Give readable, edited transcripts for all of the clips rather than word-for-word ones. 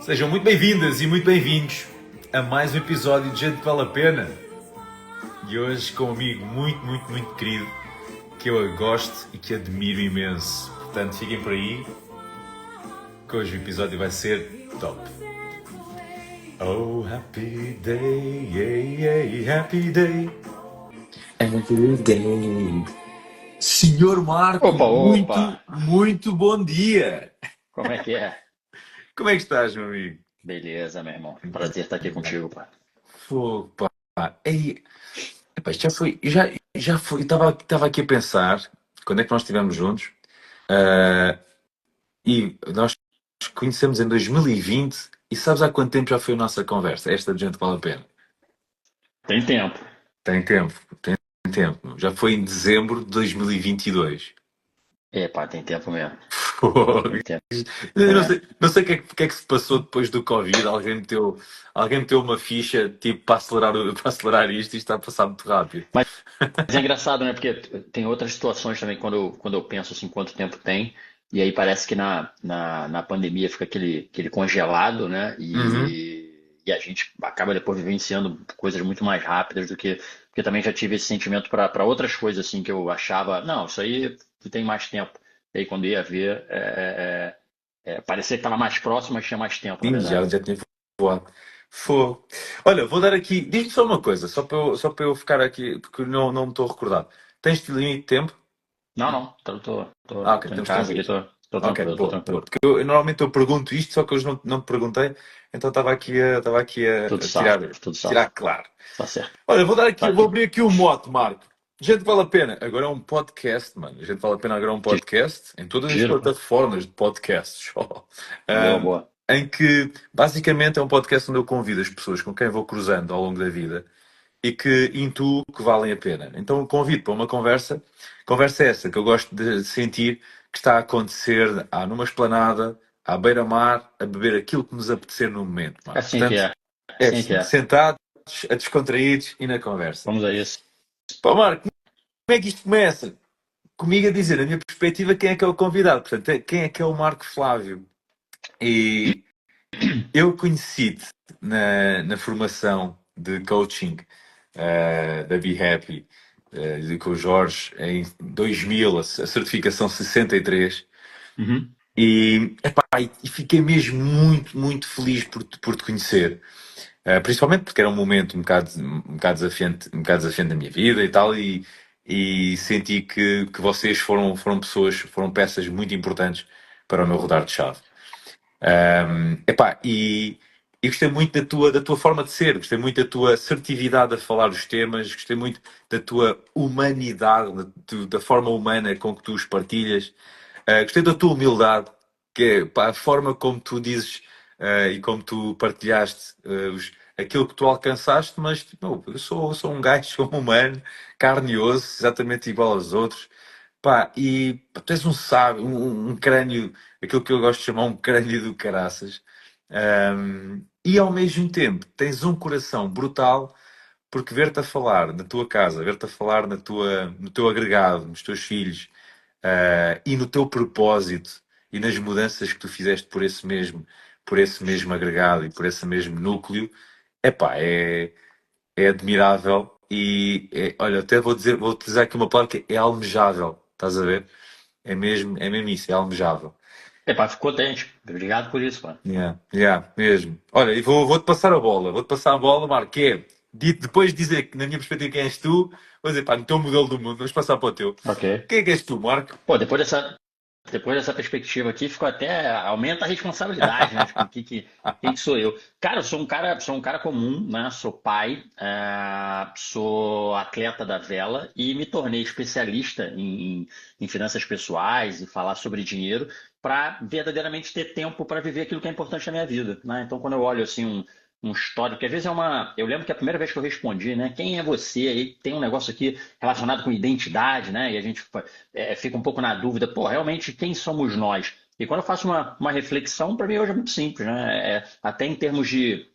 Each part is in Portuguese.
Sejam muito bem-vindas e muito bem-vindos a mais um episódio de Gente que Vale a Pena. E hoje com um amigo muito querido, que eu gosto e que admiro imenso. Portanto, fiquem por aí, que hoje o episódio vai ser top. Oh, happy day, yeah, yeah, happy day. Every day. Senhor Marco, Opa! muito bom dia. Como é que é? Como é que estás, meu amigo? Beleza, meu irmão. Prazer estar aqui contigo, pá. Fogo, pá. Ei, epá, isto já foi. Estava aqui a pensar, quando é que nós estivemos juntos, ah, e nós nos conhecemos em 2020, e sabes há quanto tempo já foi a nossa conversa? Esta de Gente Vale a Pena. Tem tempo. Tem tempo. Já foi em dezembro de 2022. Pá, tem tempo mesmo. Fogo. Tem tempo. Eu É. não sei o que é que se passou depois do Covid. Alguém meteu uma ficha tipo para acelerar isto e está a passar muito rápido. Mas é engraçado, né? Porque tem outras situações também quando eu penso assim, quanto tempo tem. E aí parece que na pandemia fica aquele congelado, né? Uhum. E a gente acaba depois vivenciando coisas muito mais rápidas do que. Porque também já tive esse sentimento para outras coisas assim que eu achava, não, isso aí tem mais tempo. E aí quando ia ver, parecia que estava mais próximo, mas tinha mais tempo, na Sim, verdade. já tinha voado. Fogo. Olha, vou dar aqui. Diz-me só uma coisa, só para eu ficar aqui, porque não me estou a recordar. Tens limite de tempo? Não, Ok, tô em estamos casa aqui, tranquilos. tô Ok, tranquilo, tô boa, tranquilo. boa. Porque eu normalmente eu pergunto isto, só que hoje não te perguntei, então estava aqui Tudo a tirar, safo, tudo tirar safo. claro. Tá certo. Olha, Tá vou aqui. abrir aqui o mote, Marco. Gente, vale a pena. Agora é um podcast, mano. Gente, vale a pena agora é um Que podcast em todas as giro, pô. plataformas de podcasts. Boa, Ahm, boa. em que basicamente é um podcast onde eu convido as pessoas com quem vou cruzando ao longo da vida e que intuo que valem a pena. Então convido para uma conversa essa que eu gosto de sentir que está a acontecer numa esplanada, à beira-mar, a beber aquilo que nos apetecer no momento, É Marco. assim que Portanto, é. é Assim que assim, é. sentados, a descontraídos e na conversa. Vamos a isso. Pá, Marco, como é que isto começa? Comigo a dizer, a minha perspectiva, quem é que é o convidado. Portanto, quem é que é o Marco Flávio? E eu conheci-te na formação de coaching da Be Happy, com o Jorge, em 2000, a certificação 63. Uhum. Epá, e fiquei mesmo muito feliz por te conhecer. Principalmente porque era um momento um bocado desafiante da minha vida e tal, e senti que vocês foram pessoas, foram peças muito importantes para o meu rodar de chave. Epá, e gostei muito da tua forma de ser, gostei muito da tua assertividade a falar os temas, gostei muito da tua humanidade, da forma humana com que tu os partilhas. Gostei da tua humildade, que é pá, a forma como tu dizes e como tu partilhaste aquilo que tu alcançaste, mas tipo, sou um gajo, sou um humano, carne e osso, exatamente igual aos outros. Pá, e pá, tu és um sábio, um crânio, aquilo que eu gosto de chamar um crânio do caraças. E ao mesmo tempo tens um coração brutal, porque ver-te a falar na tua casa, ver-te a falar no teu agregado, nos teus filhos, e no teu propósito e nas mudanças que tu fizeste por esse mesmo agregado e por esse mesmo núcleo, epá, é admirável olha, até vou utilizar aqui uma palavra que é almejável, estás a ver? É mesmo isso, é almejável. Pá, fico contente. Obrigado por isso, mano. Mesmo. Olha, e vou-te passar a bola, Marco, que é, depois de dizer que na minha perspectiva quem és tu, vou dizer, pá, no teu modelo do mundo, vamos passar para o teu. Ok. Quem é que és tu, Marco? Pô, depois dessa perspectiva aqui, ficou até aumenta a responsabilidade, né? Tipo, quem que sou eu? Cara, eu sou um cara comum, né? Sou pai, sou atleta da vela e me tornei especialista em finanças pessoais e falar sobre dinheiro para verdadeiramente ter tempo para viver aquilo que é importante na minha vida, né? Então, quando eu olho assim um histórico, que às vezes é uma. Eu lembro que a primeira vez que eu respondi, né? Quem é você? Aí tem um negócio aqui relacionado com identidade, né? E a gente fica um pouco na dúvida, pô, realmente quem somos nós? E quando eu faço uma reflexão, para mim hoje é muito simples, né? Até em termos de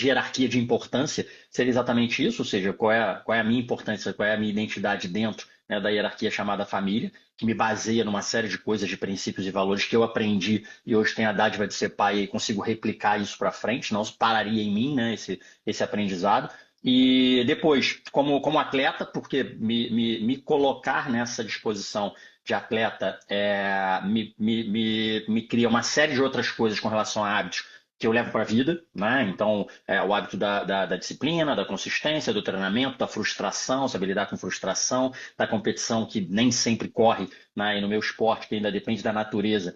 hierarquia de importância, seria exatamente isso, ou seja, qual é a minha importância, qual é a minha identidade dentro né, da hierarquia chamada família, que me baseia numa série de coisas, de princípios e valores que eu aprendi e hoje tenho a dádiva de ser pai e consigo replicar isso para frente, não pararia em mim, né, esse aprendizado. E depois, como atleta, porque me colocar nessa disposição de atleta me cria uma série de outras coisas com relação a hábitos que eu levo para a vida, né? Então, o hábito da disciplina, da consistência, do treinamento, da frustração, saber lidar com frustração, da competição que nem sempre corre, né? E no meu esporte, que ainda depende da natureza,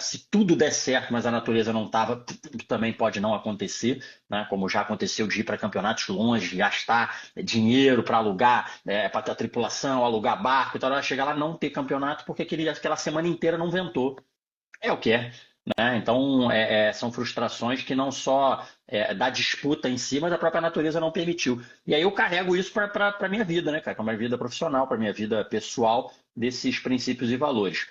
se tudo der certo, mas a natureza não estava, também pode não acontecer, né? Como já aconteceu de ir para campeonatos longe, gastar dinheiro para alugar, para a tripulação, alugar barco, e tal, chegar lá não ter campeonato porque aquela semana inteira não ventou. É o que é, né? Então, são frustrações que não só da disputa em si, mas a própria natureza não permitiu. E aí eu carrego isso para a minha vida, né, cara? Para a minha vida profissional, para a minha vida pessoal, desses princípios e valores.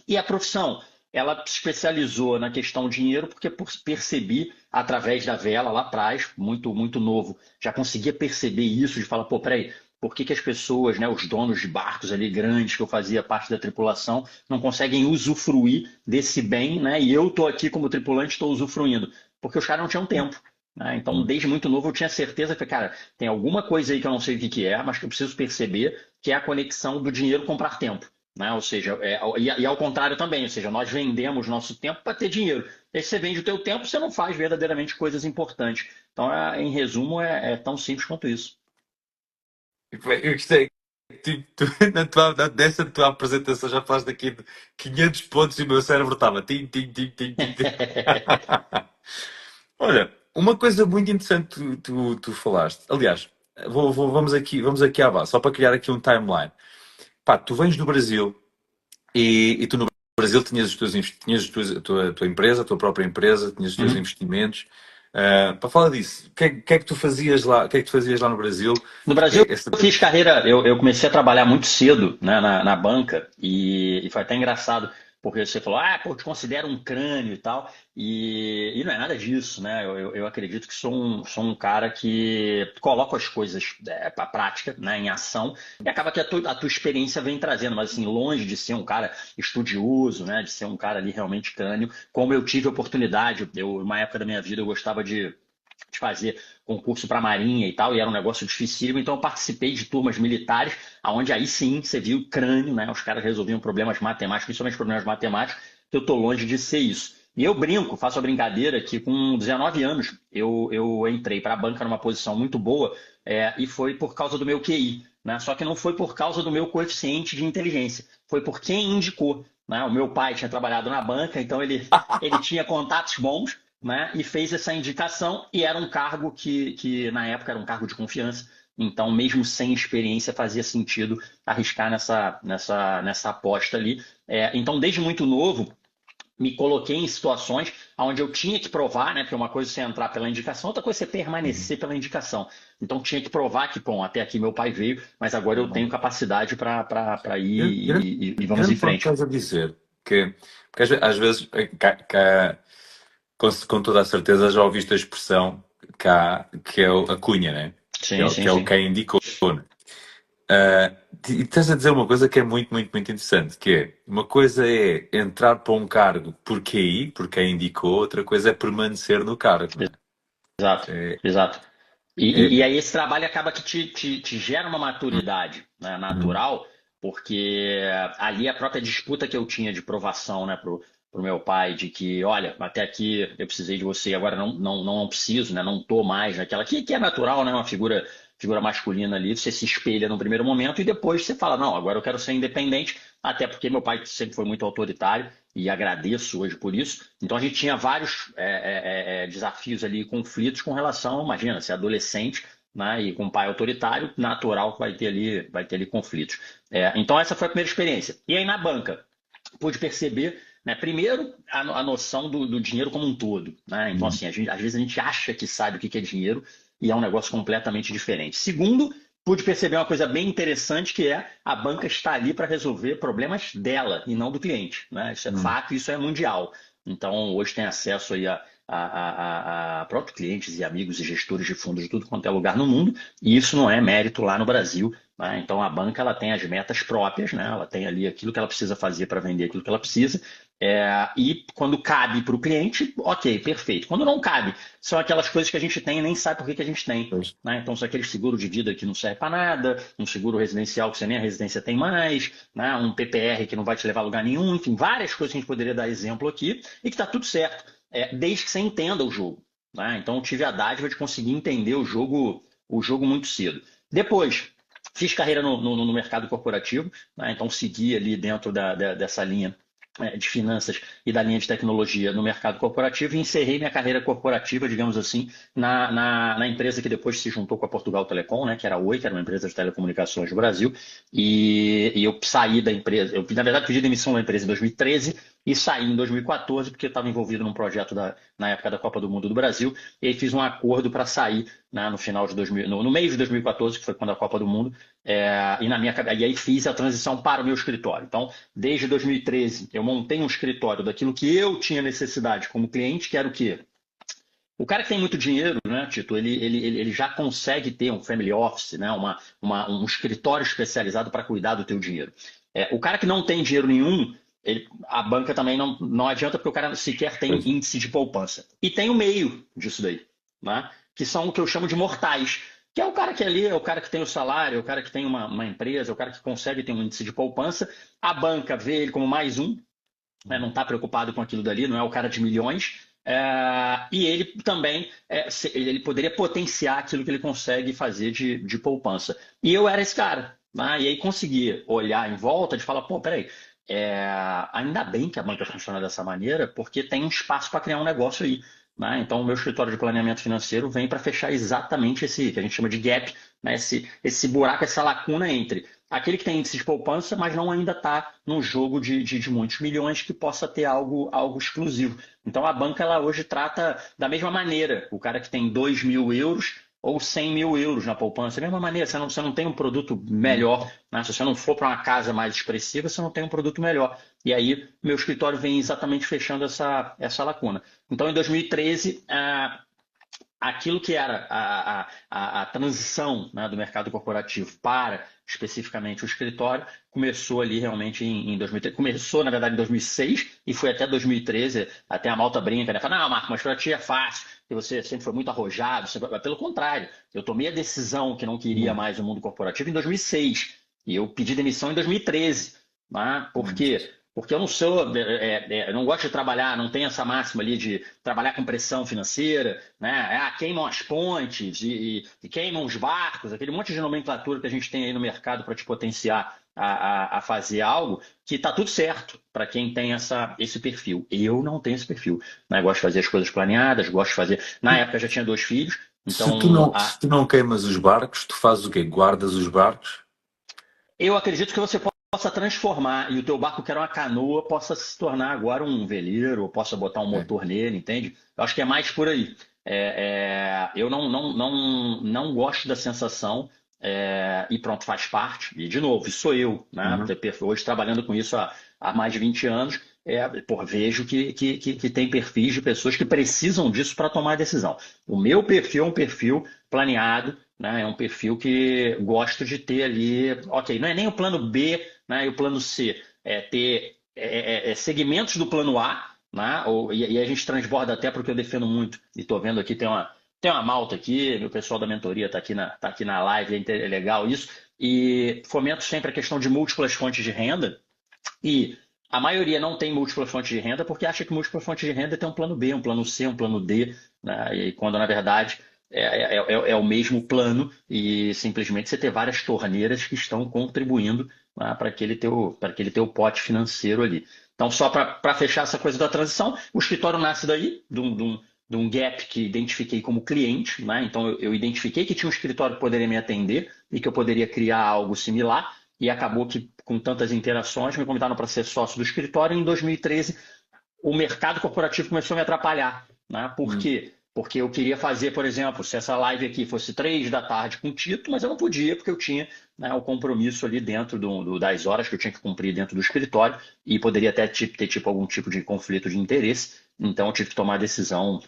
E a profissão, ela se especializou na questão dinheiro, porque percebi através da vela lá atrás, muito, muito novo, já conseguia perceber isso, de falar, pô, peraí, por que as pessoas, né, os donos de barcos ali grandes, que eu fazia parte da tripulação, não conseguem usufruir desse bem, né? E eu estou aqui como tripulante, estou usufruindo, porque os caras não tinham tempo. Né? Então, desde muito novo, eu tinha certeza que, cara, tem alguma coisa aí que eu não sei o que que é, mas que eu preciso perceber, que é a conexão do dinheiro comprar tempo. Né? Ou seja, e ao contrário também, ou seja, nós vendemos nosso tempo para ter dinheiro. E aí você vende o teu tempo, você não faz verdadeiramente coisas importantes. Então, em resumo, é tão simples quanto isso. Eu gostei. Tipo, dessa tua apresentação já falaste daqui de 500 pontos e o meu cérebro estava tim, tim, tim, tim, tim, tim. Olha, uma coisa muito interessante tu falaste. Aliás, vamos aqui à base, só para criar aqui um timeline. Pá, tu vens do Brasil e tu no Brasil tinhas a tua empresa, a tua própria empresa, tinhas os teus Uhum. investimentos. Para falar disso, o que é que tu fazias lá? O que é que tu fazias lá no Brasil? No Porque Brasil, esta. eu fiz carreira, eu comecei a trabalhar muito cedo, né, na banca, e foi até engraçado, porque você falou, pô, eu te considero um crânio e tal, e não é nada disso, né? Eu acredito que sou um cara que coloca as coisas para prática, né, em ação, e acaba que a tua experiência vem trazendo, mas assim, longe de ser um cara estudioso, né, de ser um cara ali realmente crânio, como eu tive oportunidade, uma época da minha vida eu gostava de fazer concurso para a Marinha e tal, e era um negócio dificílimo, então eu participei de turmas militares, onde aí sim você viu o crânio, né? Os caras resolviam problemas matemáticos, principalmente problemas matemáticos, que eu tô longe de ser isso. E eu brinco, faço a brincadeira que com 19 anos eu entrei para a banca numa posição muito boa, e foi por causa do meu QI, né? Só que não foi por causa do meu coeficiente de inteligência, foi por quem indicou. Né? O meu pai tinha trabalhado na banca, então ele tinha contatos bons, né, e fez essa indicação, e era um cargo que na época era um cargo de confiança, então mesmo sem experiência fazia sentido arriscar nessa aposta ali. Então desde muito novo me coloquei em situações onde eu tinha que provar, né, porque uma coisa é você entrar pela indicação, outra coisa é você permanecer pela indicação. Então tinha que provar que, bom, até aqui meu pai veio, mas agora eu tenho capacidade para ir Grande, e vamos em grande ponto que frente. estás a dizer. Porque às vezes, com toda a certeza, já ouviste a expressão que é a cunha, né? Que é, Sim, sim, que é o sim. quem indicou, né? E estás a dizer uma coisa que é muito, muito, muito interessante, que é, uma coisa é entrar para um cargo por QI, por quem indicou, outra coisa é permanecer no cargo, né? Exato, É, exato. E é, aí esse trabalho acaba que te gera uma maturidade, né, uhum. natural, porque ali a própria disputa que eu tinha de provação, né, pro meu pai, de que, olha, até aqui eu precisei de você, agora não preciso, né, não tô mais naquela, que é natural, né, uma figura masculina ali, você se espelha no primeiro momento e depois você fala, não, agora eu quero ser independente, até porque meu pai sempre foi muito autoritário e agradeço hoje por isso. Então a gente tinha vários desafios ali, conflitos com relação, imagina, ser adolescente, né, e com um pai autoritário, natural que vai ter ali conflitos. Então essa foi a primeira experiência. E aí na banca, pude perceber, né, primeiro a noção do dinheiro como um todo. Né? Então assim, às vezes a gente acha que sabe o que é dinheiro e é um negócio completamente diferente. Segundo, pude perceber uma coisa bem interessante que é a banca está ali para resolver problemas dela e não do cliente. Né? Isso é fato, isso é mundial. Então, hoje tem acesso aí próprios clientes e amigos e gestores de fundos de tudo quanto é lugar no mundo, e isso não é mérito lá no Brasil, né? Então a banca ela tem as metas próprias, né? Ela tem ali aquilo que ela precisa fazer para vender aquilo que ela precisa, e quando cabe para o cliente, ok, perfeito. Quando não cabe, são aquelas coisas que a gente tem e nem sabe por que que a gente tem. Pois. Né? Então, são aqueles seguros de vida que não serve para nada, um seguro residencial que você nem a residência tem mais, né? Um PPR que não vai te levar a lugar nenhum, enfim, várias coisas que a gente poderia dar exemplo aqui e que está tudo certo, desde que você entenda o jogo. Né? Então, eu tive a dádiva de conseguir entender o jogo muito cedo. Depois, fiz carreira no mercado corporativo, né? Então segui ali dentro dessa linha de finanças e da linha de tecnologia no mercado corporativo e encerrei minha carreira corporativa, digamos assim, na empresa que depois se juntou com a Portugal Telecom, né, que era a Oi, que era uma empresa de telecomunicações do Brasil, e eu saí da empresa, eu na verdade pedi demissão da empresa em 2013 e saí em 2014 porque eu estava envolvido num projeto na época da Copa do Mundo do Brasil, e aí fiz um acordo para sair, né, no final de 2000, no meio de 2014, que foi quando a Copa do Mundo, e aí fiz a transição para o meu escritório. Então, desde 2013, eu montei um escritório daquilo que eu tinha necessidade como cliente, que era o quê? O cara que tem muito dinheiro, né, Tito, ele já consegue ter um family office, né, um escritório especializado para cuidar do teu dinheiro. O cara que não tem dinheiro nenhum, a banca também não adianta porque o cara sequer tem Pois. índice de poupança. E tem o meio disso daí, né, que são o que eu chamo de mortais, que é o cara que ali, é o cara que tem o salário, é o cara que tem uma empresa, é o cara que consegue ter um índice de poupança. A banca vê ele como mais um, né, não está preocupado com aquilo dali, não é o cara de milhões, e ele também ele poderia potenciar aquilo que ele consegue fazer de poupança. E eu era esse cara, né? E aí conseguia olhar em volta e falar, pô, peraí, ainda bem que a banca funciona dessa maneira, porque tem um espaço para criar um negócio aí. Né? Então, o meu escritório de planeamento financeiro vem para fechar exatamente esse que a gente chama de gap, né? Esse buraco, essa lacuna entre aquele que tem índice de poupança, mas não ainda está num jogo de muitos milhões que possa ter algo exclusivo. Então a banca ela hoje trata da mesma maneira. O cara que tem 2.000 euros ou 100 mil euros na poupança, da mesma maneira, você não tem um produto melhor. Né? Se você não for para uma casa mais expressiva, você não tem um produto melhor. E aí, meu escritório vem exatamente fechando essa lacuna. Então, em 2013, aquilo que era a transição, né, do mercado corporativo para especificamente o escritório começou ali realmente em 2013. Começou, na verdade, em 2006 e foi até 2013. Até a malta brinca, né? Fala, não, Marco, mas para ti é fácil, porque você sempre foi muito arrojado. Pelo contrário, eu tomei a decisão que não queria Hum. mais o mundo corporativo em 2006 e eu pedi demissão em 2013. Né? Por quê? Porque eu não sou, eu não gosto de trabalhar, não tenho essa máxima ali de trabalhar com pressão financeira, né? Queimam as pontes e queimam os barcos, aquele monte de nomenclatura que a gente tem aí no mercado para te potenciar a fazer algo que está tudo certo para quem tem esse perfil. Eu não tenho esse perfil, né? Gosto de fazer as coisas planeadas, gosto de fazer. Na época eu já tinha 2 filhos, Se tu então não, se tu não queimas os barcos, tu fazes o quê? Guardas os barcos? eu acredito que você possa transformar e o teu barco, que era uma canoa, possa se tornar agora um veleiro, ou possa botar um É. motor nele, entende? Eu acho que é mais por aí. Eu não gosto da sensação, e pronto, faz parte. E, de novo, isso sou eu, né? Uhum. Hoje trabalhando com isso há mais de 20 anos, vejo que tem perfis de pessoas que precisam disso para tomar a decisão. O meu perfil é um perfil planeado, né? É um perfil que gosto de ter ali, ok, não é nem o plano B, né, e o plano C, ter segmentos do plano A, né, e a gente transborda até porque eu defendo muito, e estou vendo aqui, tem uma malta aqui, meu pessoal da mentoria está aqui na live, é legal isso, e fomento sempre a questão de múltiplas fontes de renda, e a maioria não tem múltiplas fontes de renda porque acha que múltiplas fontes de renda tem um plano B, um plano C, um plano D, né? E quando na verdade é o mesmo plano e simplesmente você ter várias torneiras que estão contribuindo, né, para aquele teu pote financeiro ali. Então, só para fechar essa coisa da transição, o escritório nasce daí, de um gap que identifiquei como cliente, né? Então, eu identifiquei que tinha um escritório que poderia me atender e que eu poderia criar algo similar e acabou que, com tantas interações, me convidaram para ser sócio do escritório. E em 2013, o mercado corporativo começou a me atrapalhar. Né? Por Hum. quê? Porque eu queria fazer, por exemplo, se essa live aqui fosse 3 da tarde com o Tito, mas eu não podia, porque eu tinha, né, o compromisso ali dentro das horas que eu tinha que cumprir dentro do escritório e poderia até ter tipo, algum tipo de conflito de interesse. Então, eu tive que tomar a decisão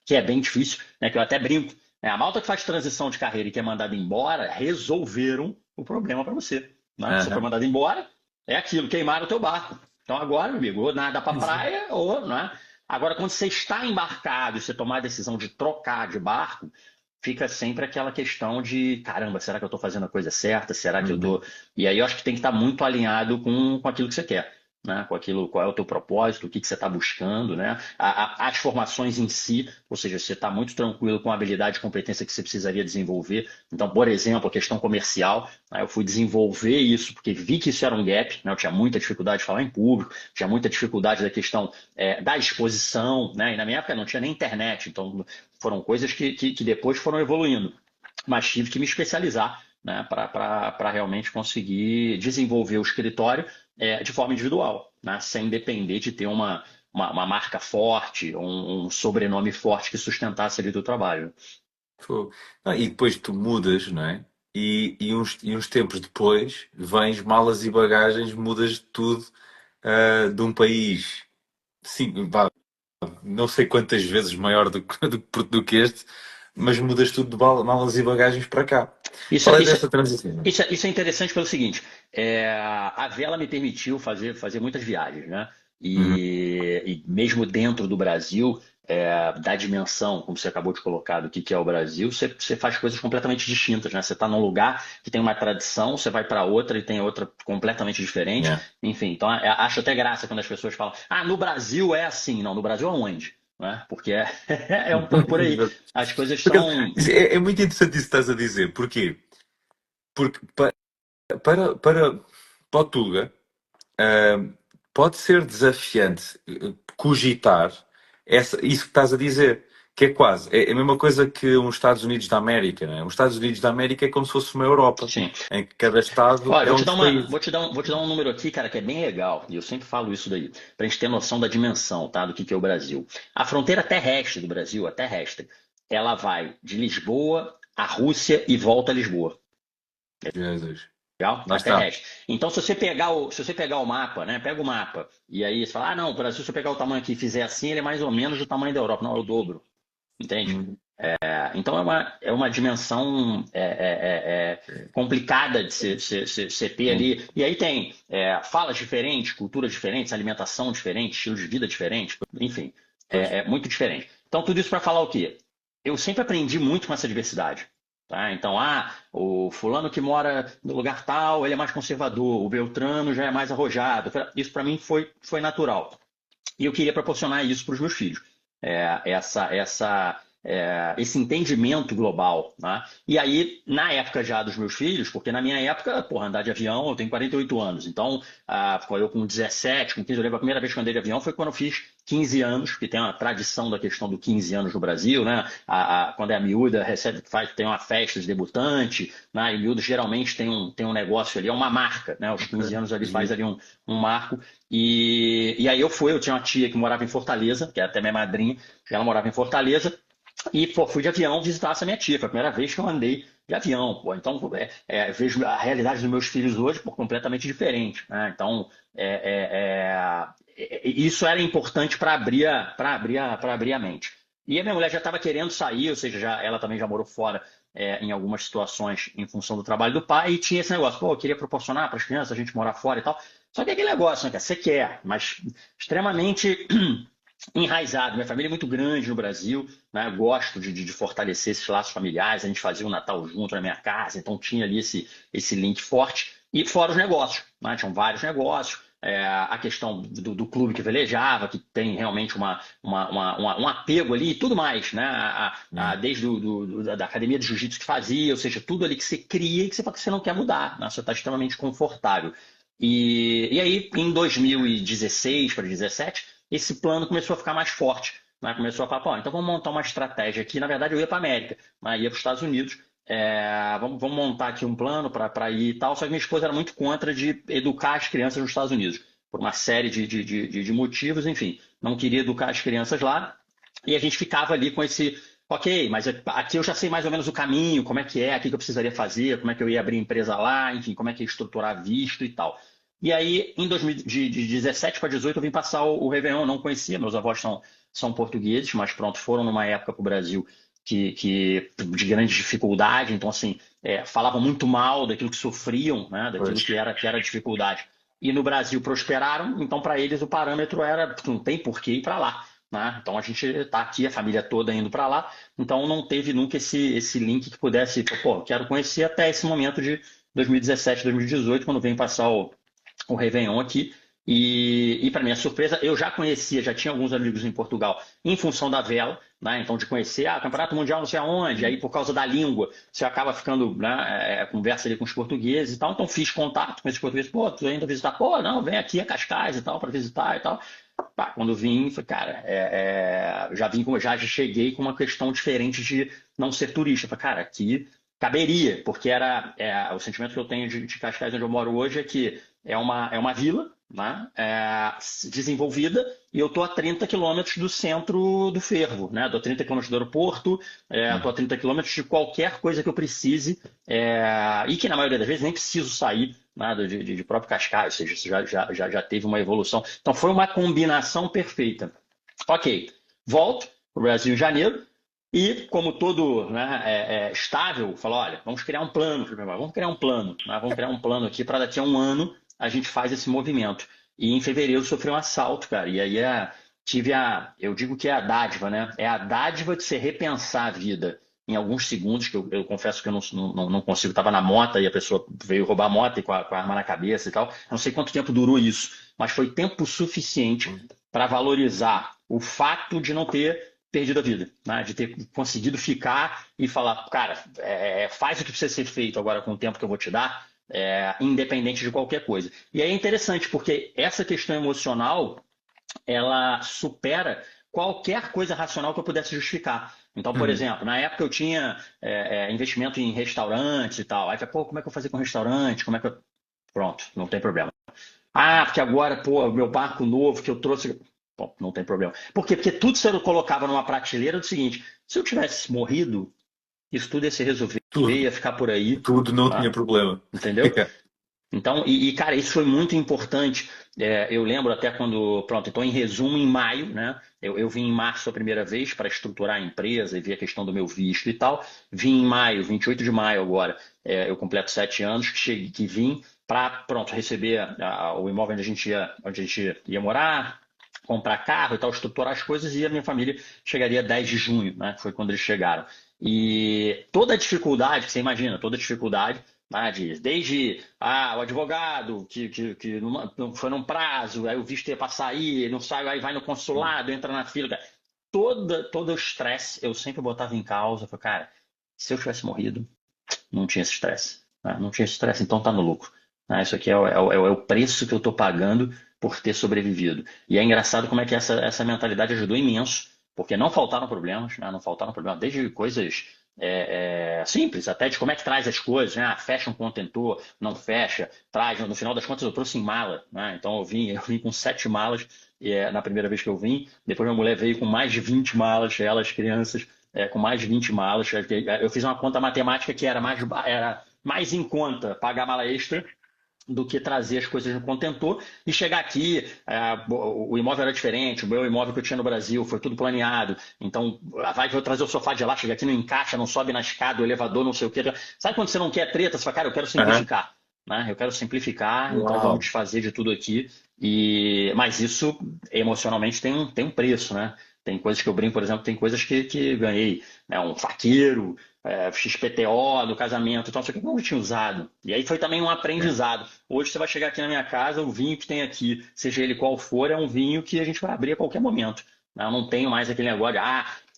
que é bem difícil, né? Que eu até brinco. Né? A malta que faz transição de carreira e que é mandada embora, resolveram o problema para você. Né? Você foi Aham. mandado embora, é aquilo, queimaram o teu barco. Então agora, meu amigo, ou nada para Exato. praia, ou, né? Agora, quando você está embarcado e você tomar a decisão de trocar de barco, fica sempre aquela questão de, caramba, será que eu estou fazendo a coisa certa? Será que eu Uhum. estou... E aí eu acho que tem que estar muito alinhado com aquilo que você quer. Né, com aquilo, qual é o teu propósito, o que, que você está buscando, né? As formações em si, ou seja, você está muito tranquilo com a habilidade e competência que você precisaria desenvolver. Então, por exemplo, a questão comercial, né, eu fui desenvolver isso porque vi que isso era um gap, né? Eu tinha muita dificuldade de falar em público, tinha muita dificuldade da questão da exposição, né? E na minha época não tinha nem internet, então foram coisas que depois foram evoluindo, mas tive que me especializar, né, para realmente conseguir desenvolver o escritório de forma individual, né, sem depender de ter uma marca forte, um sobrenome forte que sustentasse ali do trabalho. Fogo. Não, e depois tu mudas, não é? E uns tempos depois, vens malas e bagagens, mudas de tudo, de um país, sim, vá, não sei quantas vezes maior do que este, mas mudas tudo de malas e bagagens para cá. Isso, Qual é isso, dessa transição? isso é interessante pelo seguinte: a vela me permitiu fazer muitas viagens, né? Uhum. E mesmo dentro do Brasil, da dimensão, como você acabou de colocar, do que é o Brasil, você faz coisas completamente distintas, né? Você está num lugar que tem uma tradição, você vai para outra e tem outra completamente diferente. Yeah. Enfim, então acho até graça quando as pessoas falam: ah, no Brasil é assim. Não, no Brasil aonde? Né? Porque é um pouco por aí. Exato. As coisas Por acaso, são. é muito interessante isso que estás a dizer. Porquê? Porque para o Tuga, Uh, pode ser desafiante cogitar isso que estás a dizer, que é quase, é a mesma coisa que os Estados Unidos da América, não é? Os Estados Unidos da América é como se fosse uma Europa, Sim. em que cada estado Olha, é vou um te dar dos uma, países. vou te dar um número aqui, cara, que é bem legal, e eu sempre falo isso daí, pra gente ter noção da dimensão, tá, do que é o Brasil. A fronteira terrestre do Brasil, a terrestre, ela vai de Lisboa à Rússia e volta a Lisboa. Jesus. Legal? Lá A está. terrestre. Então, se você pegar o mapa, né? Pega o mapa, e aí você fala, ah, não, o Brasil, se eu pegar o tamanho aqui e fizer assim, ele é mais ou menos do tamanho da Europa. Não, é o dobro. Entende? Hum. Então é uma dimensão complicada de você ter Hum. ali. E aí tem falas diferentes, culturas diferentes, alimentação diferente, estilo de vida diferente, enfim, Pois. é muito diferente. Então tudo isso para falar o quê? Eu sempre aprendi muito com essa diversidade. Tá? Então, o fulano que mora no lugar tal, ele é mais conservador, o Beltrano já é mais arrojado. Isso para mim foi natural. E eu queria proporcionar isso para os meus filhos. Esse entendimento global. Né? E aí, na época já dos meus filhos, porque na minha época, porra, andar de avião, eu tenho 48 anos. Então, quando eu com 17, com 15, eu lembro a primeira vez que eu andei de avião foi quando eu fiz 15 anos, que tem uma tradição da questão do 15 anos no Brasil, né? Quando é a miúda, tem uma festa de debutante, né? E miúdo geralmente tem um negócio ali, é uma marca, né? Os 15 anos ali faz ali um marco. E aí eu tinha uma tia que morava em Fortaleza, que é até minha madrinha, ela morava em Fortaleza, e pô, fui de avião visitar essa minha tia. Foi a primeira vez que eu andei de avião. Pô. Então, vejo a realidade dos meus filhos hoje por completamente diferente. Né? Então, isso era importante para abrir a mente. E a minha mulher já estava querendo sair, ou seja, ela também já morou fora em algumas situações em função do trabalho do pai, e tinha esse negócio, pô, eu queria proporcionar para as crianças a gente morar fora e tal. Só que é aquele negócio, né, cara? Você quer, mas extremamente enraizado. Minha família é muito grande no Brasil, né? Eu gosto de fortalecer esses laços familiares. A gente fazia o Natal junto na minha casa, então tinha ali esse link forte. E fora os negócios, né? Tinham vários negócios. A questão do clube que velejava, que tem realmente um apego ali e tudo mais, né? Hum. Desde da academia de jiu-jitsu que fazia, ou seja, tudo ali que você cria e que você não quer mudar, né? Você está extremamente confortável. E aí, em 2016 para 2017, esse plano começou a ficar mais forte. Né? Começou a falar, pô, então vamos montar uma estratégia aqui. Na verdade, eu ia para a América, né? Ia para os Estados Unidos. Vamos montar aqui um plano para ir e tal. Só que minha esposa era muito contra de educar as crianças nos Estados Unidos, por uma série de motivos, enfim. Não queria educar as crianças lá. E a gente ficava ali com esse, ok, mas aqui eu já sei mais ou menos o caminho, como é que é, o que eu precisaria fazer, como é que eu ia abrir empresa lá, enfim, como é que ia estruturar visto e tal. E aí, em 2017 para 2018, eu vim passar o Réveillon, não conhecia, meus avós são portugueses, mas pronto, foram numa época para o Brasil de grande dificuldade, então assim, falavam muito mal daquilo que sofriam, né, daquilo Pois. que era dificuldade. E no Brasil prosperaram, então para eles o parâmetro era, não tem por que ir para lá. Né? Então a gente está aqui, a família toda indo para lá, então não teve nunca esse link que pudesse, pô, quero conhecer até esse momento de 2017, 2018, quando vem passar o Réveillon aqui. E para minha surpresa, eu já conhecia, já tinha alguns amigos em Portugal em função da vela, né? Então de conhecer, Campeonato Mundial não sei aonde, aí por causa da língua, você acaba ficando, né, conversa ali com os portugueses e tal. Então fiz contato com esses portugueses, pô, tu ainda visitar? Pô, não, vem aqui a Cascais e tal, para visitar e tal. Pá, quando vim, falei, cara, já vim já cheguei com uma questão diferente de não ser turista. Falei, cara, aqui caberia, porque o sentimento que eu tenho de Cascais, onde eu moro hoje, é que é uma vila, né, desenvolvida, e eu estou a 30 quilômetros do centro do fervo, né? Estou a 30 quilômetros do aeroporto, estou a 30 quilômetros de qualquer coisa que eu precise, e que na maioria das vezes nem preciso sair nada de próprio Cascais, ou seja, isso já teve uma evolução. Então foi uma combinação perfeita. Ok, volto para o Brasil em janeiro, e como todo, né, estável, falou, olha, vamos criar um plano, vamos criar um plano, né, vamos criar um plano aqui para daqui a um ano a gente faz esse movimento. E em fevereiro sofri um assalto, cara, e aí eu digo que é a dádiva, né? É a dádiva de você repensar a vida em alguns segundos, que eu confesso que eu não consigo, estava na moto e a pessoa veio roubar a moto e com a arma na cabeça e tal. Não sei quanto tempo durou isso, mas foi tempo suficiente para valorizar o fato de não ter perdido a vida, né? De ter conseguido ficar e falar, cara, faz o que precisa ser feito agora com o tempo que eu vou te dar, independente de qualquer coisa. E aí é interessante, porque essa questão emocional, ela supera qualquer coisa racional que eu pudesse justificar. Então, por Uhum. exemplo, na época eu tinha investimento em restaurantes e tal. Aí, pô, como é que eu vou fazer com restaurante? Como é que eu... Pronto, não tem problema. Ah, porque agora, pô, meu barco novo que eu trouxe. Bom, não tem problema. Por quê? Porque tudo você colocava numa prateleira do seguinte: se eu tivesse morrido, isso tudo ia se resolver, Tudo, ia ficar por aí, tudo não tinha tá? problema. Entendeu? Então, cara, isso foi muito importante. Eu lembro até quando, pronto, então em resumo, em maio, né? Eu vim em março a primeira vez para estruturar a empresa e ver a questão do meu visto e tal. Vim em maio, 28 de maio agora, eu completo 7 anos, que vim para, pronto, receber o imóvel onde a gente ia morar, comprar carro e tal, estruturar as coisas, e a minha família chegaria 10 de junho, né? Foi quando eles chegaram. E toda a dificuldade, que você imagina, toda a dificuldade, né, desde o advogado que não foi num prazo, aí o visto ia para sair, não sai, aí vai no consulado, entra na fila. Cara. Todo o estresse eu sempre botava em causa. Falei, cara, se eu tivesse morrido, não tinha esse estresse. Né? Não tinha esse estresse, então tá no lucro. Isso aqui é o preço que eu estou pagando por ter sobrevivido. E é engraçado como é que essa mentalidade ajudou imenso, porque não faltaram problemas, né? Não faltaram problemas, desde coisas simples, até de como é que traz as coisas, né? Fecha um contentor, não fecha, traz, no final das contas eu trouxe em mala, né? Então eu vim com 7 malas na primeira vez que eu vim, depois minha mulher veio com mais de 20 malas, elas crianças, com mais de 20 malas. Eu fiz uma conta matemática que era mais em conta pagar mala extra do que trazer as coisas no contentor e chegar aqui. O imóvel era diferente, o meu imóvel que eu tinha no Brasil foi tudo planeado. Então, vai que eu trazer o sofá de lá, chega aqui, não encaixa, não sobe na escada, o elevador, não sei o quê. Sabe quando você não quer treta? Você fala, cara, eu quero Aham. simplificar. Né? Eu quero simplificar, então vamos Uau. desfazer de tudo aqui. Mas isso emocionalmente tem um preço, né? Tem coisas que eu brinco, por exemplo, tem coisas que ganhei, né? Um faqueiro, XPTO do casamento, então isso aqui eu não tinha usado. E aí foi também um É. aprendizado. Hoje você vai chegar aqui na minha casa, o vinho que tem aqui, seja ele qual for, é um vinho que a gente vai abrir a qualquer momento. Né? Eu não tenho mais aquele negócio de,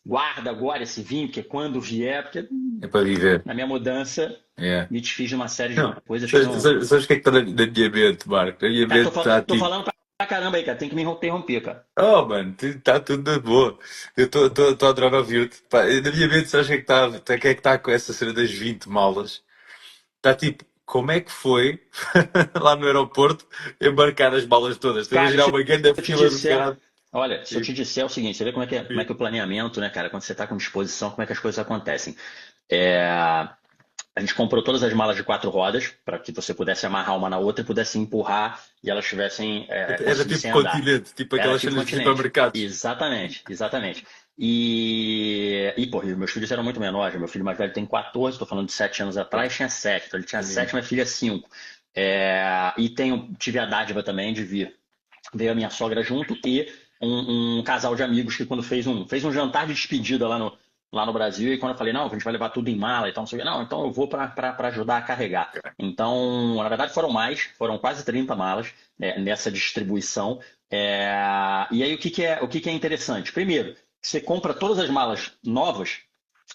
guarda agora esse vinho, porque quando vier, porque É para viver. na minha mudança É. me desfiz de uma série de Não. coisas que Sabes, não. sabes o que é que está na minha mente, Marco? Na minha Cara, mente está tô tipo. falando pra caramba aí, cara. Tem que me interromper, cara. Oh, mano, está tudo na boa. Eu estou a adorar ouvir-te. Pá, na minha mente, sabes o que é que está? O que é que está com essa cena das 20 malas? Está tipo, como é que foi lá no aeroporto embarcar as malas todas? Estou a Cara, imaginar se uma grande eu te fila do disser. carro. Olha, se eu E- te disser o seguinte, você vê como é que o planeamento, né, cara, quando você está com disposição, como é que as coisas acontecem. É, A gente comprou todas as malas de 4 rodas para que você pudesse amarrar uma na outra e pudesse empurrar e elas tivessem, Era tipo conseguissem andar. continente, tipo Era aquelas tipo cenas de continente. supermercados. Exatamente, exatamente. Pô, e meus filhos eram muito menores. Meu filho mais velho tem 14, estou falando de 7 anos atrás, tinha 7. Então ele tinha 7, Menino. minha filha 5. Tive a dádiva também de vir. Veio a minha sogra junto e um casal de amigos que quando fez um jantar de despedida lá no Brasil, e quando eu falei, não, a gente vai levar tudo em mala, então, não sei o quê. Não, então eu vou para ajudar a carregar. Então, na verdade foram mais, foram quase 30 malas, nessa distribuição. E aí o que é interessante? Primeiro, você compra todas as malas novas,